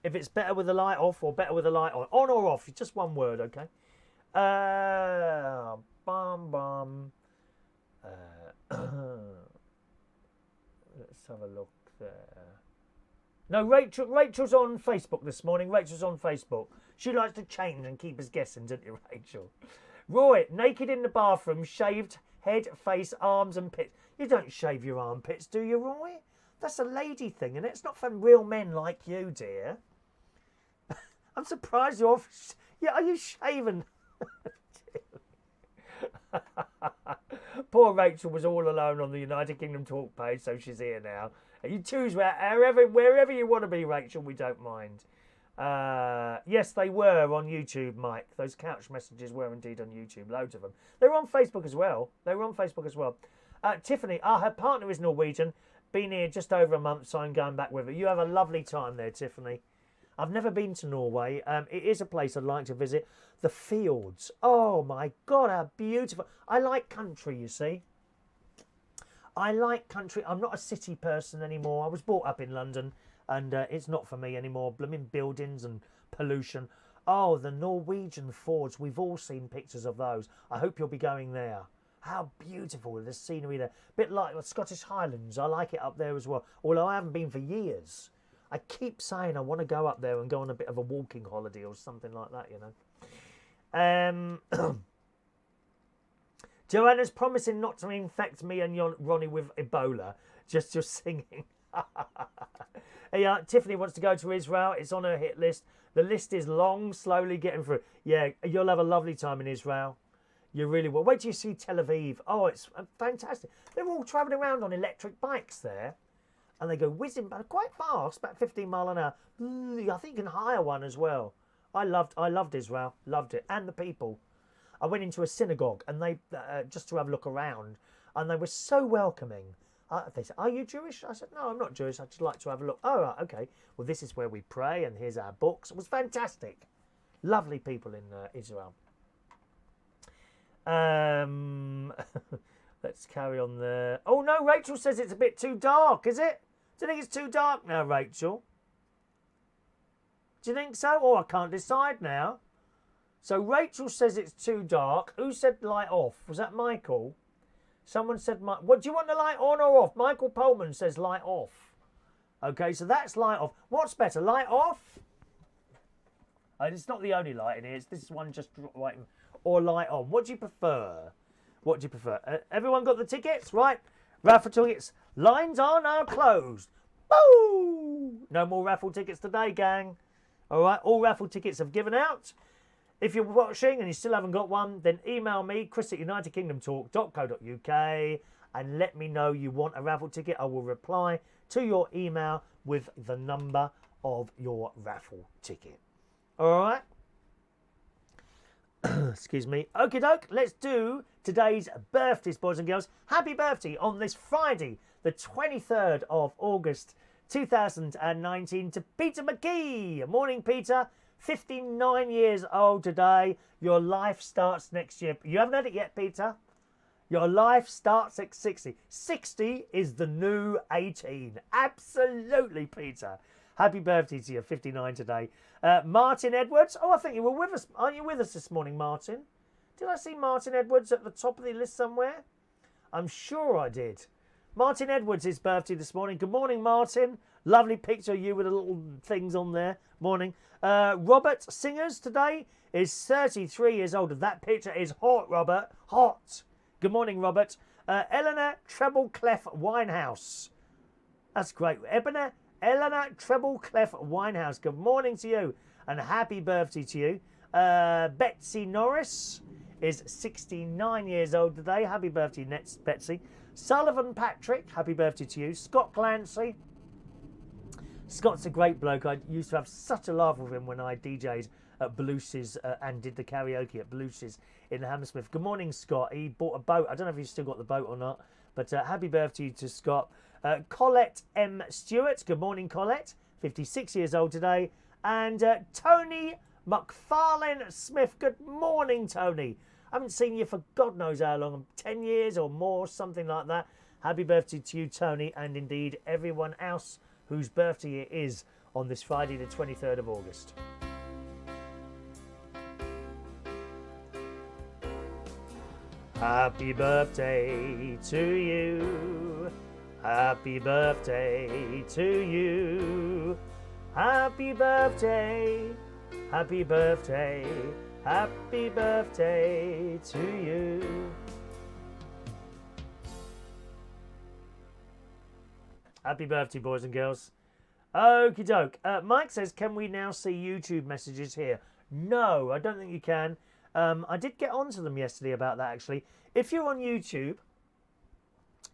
S1: if it's better with the light off or better with the light on. On or off? It's just one word, okay? Let's have a look there. No, Rachel's on Facebook this morning. Rachel's on Facebook. She likes to change and keep us guessing, doesn't you, Rachel? Roy, naked in the bathroom, shaved head, face, arms and pits. You don't shave your armpits, do you, Roy? That's a lady thing, and it's not for real men like you, dear. I'm surprised you're... Yeah, are you shaven? Poor Rachel was all alone on the United Kingdom talk page, so she's here now. You choose wherever you want to be, Rachel. We don't mind. Yes, they were on YouTube, Mike. Those couch messages were indeed on YouTube. Loads of them. They were on Facebook as well. Tiffany, her partner is Norwegian. Been here just over a month, so I'm going back with her. You have a lovely time there, Tiffany. I've never been to Norway. It is a place I'd like to visit. The fjords. Oh, my God, how beautiful. I like country, you see. I like country. I'm not a city person anymore. I was brought up in London, and it's not for me anymore. Blooming buildings and pollution. Oh, the Norwegian fjords. We've all seen pictures of those. I hope you'll be going there. How beautiful the scenery there. Bit like the Scottish Highlands. I like it up there as well. Although I haven't been for years. I keep saying I want to go up there and go on a bit of a walking holiday or something like that, you know. Joanna's promising not to infect me and Ronnie with Ebola. Just your singing. Hey, Tiffany wants to go to Israel. It's on her hit list. The list is long, slowly getting through. Yeah, you'll have a lovely time in Israel. You really will. Wait till you see Tel Aviv. Oh, it's fantastic. They're all travelling around on electric bikes there. And they go whizzing quite fast, about 15 mile an hour. I think you can hire one as well. I loved Israel, loved it, and the people. I went into a synagogue and they just to have a look around, and they were so welcoming. They said, "Are you Jewish?" I said, "No, I'm not Jewish. I'd just like to have a look." "Oh, right, okay. Well, this is where we pray, and here's our books." It was fantastic. Lovely people in Israel. Let's carry on there. Oh no, Rachel says it's a bit too dark. Is it? Do you think it's too dark now, Rachel? Do you think so? Oh, I can't decide now. So Rachel says it's too dark. Who said light off? Was that Michael? Someone said, what do you want the light on or off? Michael Pullman says light off. Okay, so that's light off. What's better, light off? It's not the only light in here. This one just right, or light on. What do you prefer? What do you prefer? Everyone got the tickets, right? Raffle tickets. Lines are now closed. Boo! No more raffle tickets today, gang. All right, all raffle tickets have given out. If you're watching and you still haven't got one, then email me, chris@unitedkingdomtalk.co.uk, and let me know you want a raffle ticket. I will reply to your email with the number of your raffle ticket. All right? Excuse me. Okie doke, let's do today's birthdays, boys and girls. Happy birthday on this Friday, the 23rd of August, 2019, to Peter McGee. Morning, Peter. 59 years old today. Your life starts next year. You haven't had it yet, Peter. Your life starts at 60. 60 is the new 18. Absolutely, Peter. Happy birthday to you, 59 today. Martyn Edwards. Oh, I think you were with us. Aren't you with us this morning, Martyn? Did I see Martyn Edwards at the top of the list somewhere? I'm sure I did. Martyn Edwards' birthday this morning. Good morning, Martyn. Lovely picture of you with the little things on there. Morning. Robert Singers today is 33 years old. That picture is hot, Robert. Hot. Good morning, Robert. Elena Treble-Clef Winehouse. That's great. Elena Treble-Clef Winehouse. Good morning to you and happy birthday to you. Betsy Norris is 69 years old today. Happy birthday, Betsy. Sullivan Patrick, happy birthday to you. Scott Clancy. Scott's a great bloke. I used to have such a laugh with him when I DJ'd at Blues's and did the karaoke at Blues's in Hammersmith. Good morning, Scott. He bought a boat. I don't know if he's still got the boat or not, but happy birthday to Scott. Collette M. Stewart. Good morning, Collette. 56 years old today. And Tony McFarlane Smith. Good morning, Tony. I haven't seen you for God knows how long, 10 years or more, something like that. Happy birthday to you, Tony, and indeed everyone else whose birthday it is on this Friday, the 23rd of August. Happy birthday to you. Happy birthday to you. Happy birthday. Happy birthday. Happy birthday to you. Happy birthday, boys and girls. Okie doke. Mike says, can we now see YouTube messages here? No, I don't think you can. I did get onto them yesterday about that, actually. If you're on YouTube,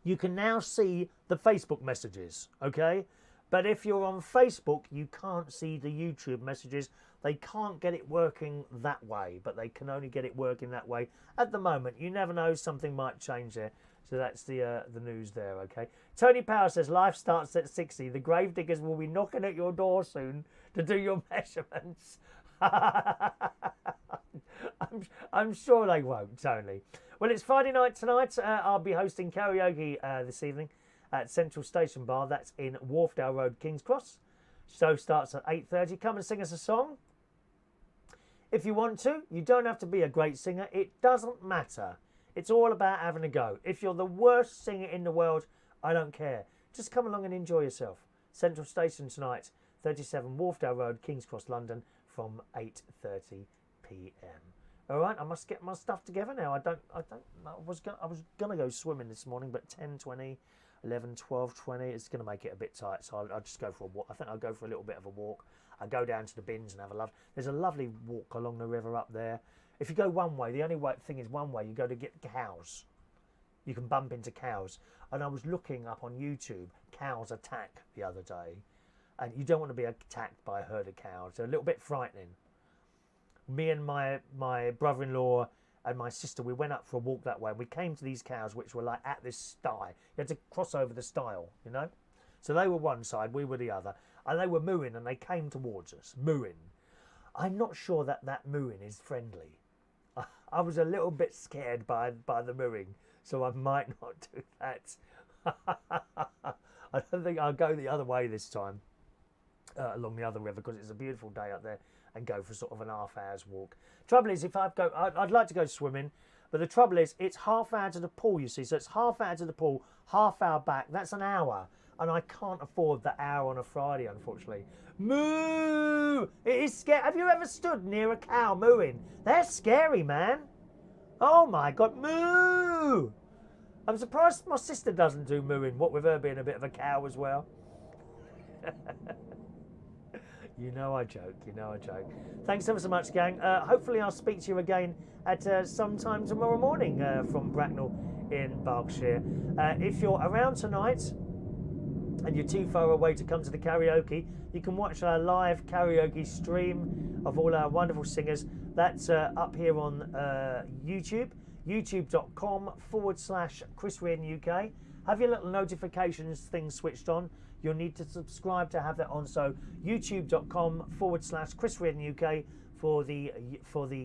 S1: you can now see the Facebook messages, okay? But if you're on Facebook, you can't see the YouTube messages. They can't get it working that way, but they can only get it working that way at the moment. You never know, something might change there. So that's the news there, okay? Tony Power says, life starts at 60. The grave diggers will be knocking at your door soon to do your measurements. I'm sure they won't, Tony. Well, it's Friday night tonight. I'll be hosting karaoke this evening at Central Station Bar. That's in Wharfdale Road, King's Cross. Show starts at 8:30. Come and sing us a song. If you want to, you don't have to be a great singer. It doesn't matter. It's all about having a go. If you're the worst singer in the world, I don't care. Just come along and enjoy yourself. Central Station tonight. 37 Wharfdale Road, King's Cross, London, from 8:30 p.m. All right, I must get my stuff together now. I was gonna go swimming this morning, but 10:20, 11, 12:20, it's gonna make it a bit tight. So I'll just go for a walk. I think I'll go for a little bit of a walk. I'll go down to the bins and have a love. There's a lovely walk along the river up there. If you go one way, the only thing is one way. You go to get cows. You can bump into cows. And I was looking up on YouTube, cows attack the other day. And you don't want to be attacked by a herd of cows. They're a little bit frightening. Me and my brother-in-law and my sister, we went up for a walk that way. And we came to these cows, which were like at this sty. You had to cross over the stile, you know. So they were one side, we were the other. And they were mooing and they came towards us, mooing. I'm not sure that mooing is friendly. I was a little bit scared by the mooing, so I might not do that. I don't think I'll go the other way this time, along the other river, because it's a beautiful day up there, and go for sort of an half hour's walk. Trouble is, I'd like to go swimming, but the trouble is, it's half hour to the pool, you see, so it's half hour to the pool, half hour back, that's an hour, and I can't afford the hour on a Friday, unfortunately. Moo! It is scary. Have you ever stood near a cow mooing? They're scary, man. Oh my God, moo! I'm surprised my sister doesn't do mooing, what with her being a bit of a cow as well. You know I joke. Thanks ever so much, gang. Hopefully I'll speak to you again at some time tomorrow morning from Bracknell in Berkshire. If you're around tonight and you're too far away to come to the karaoke, you can watch our live karaoke stream of all our wonderful singers. That's up here on YouTube, youtube.com/Chris Reardon UK. Have your little notifications thing switched on. You'll need to subscribe to have that on. So youtube.com/Chris Reardon UK for the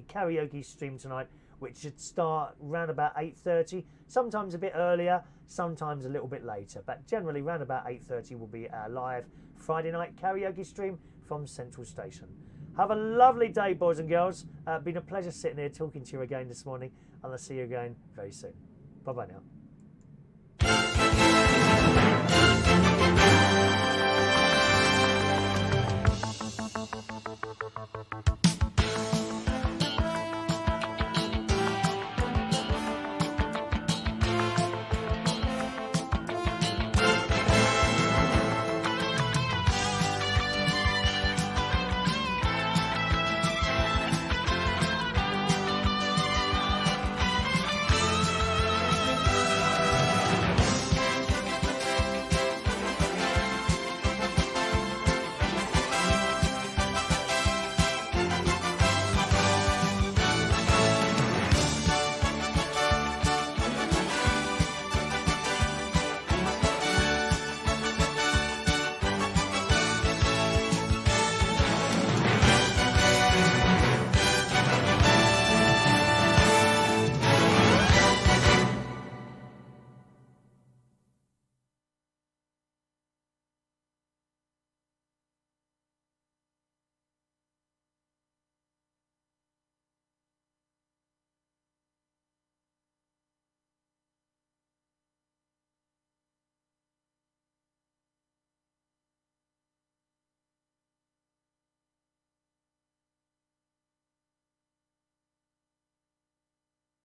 S1: karaoke stream tonight, which should start around about 8:30. Sometimes a bit earlier, sometimes a little bit later, but generally around about 8:30 will be our live Friday night karaoke stream from Central Station. Have a lovely day, boys and girls. Been a pleasure sitting here talking to you again this morning, and I'll see you again very soon. Bye bye now.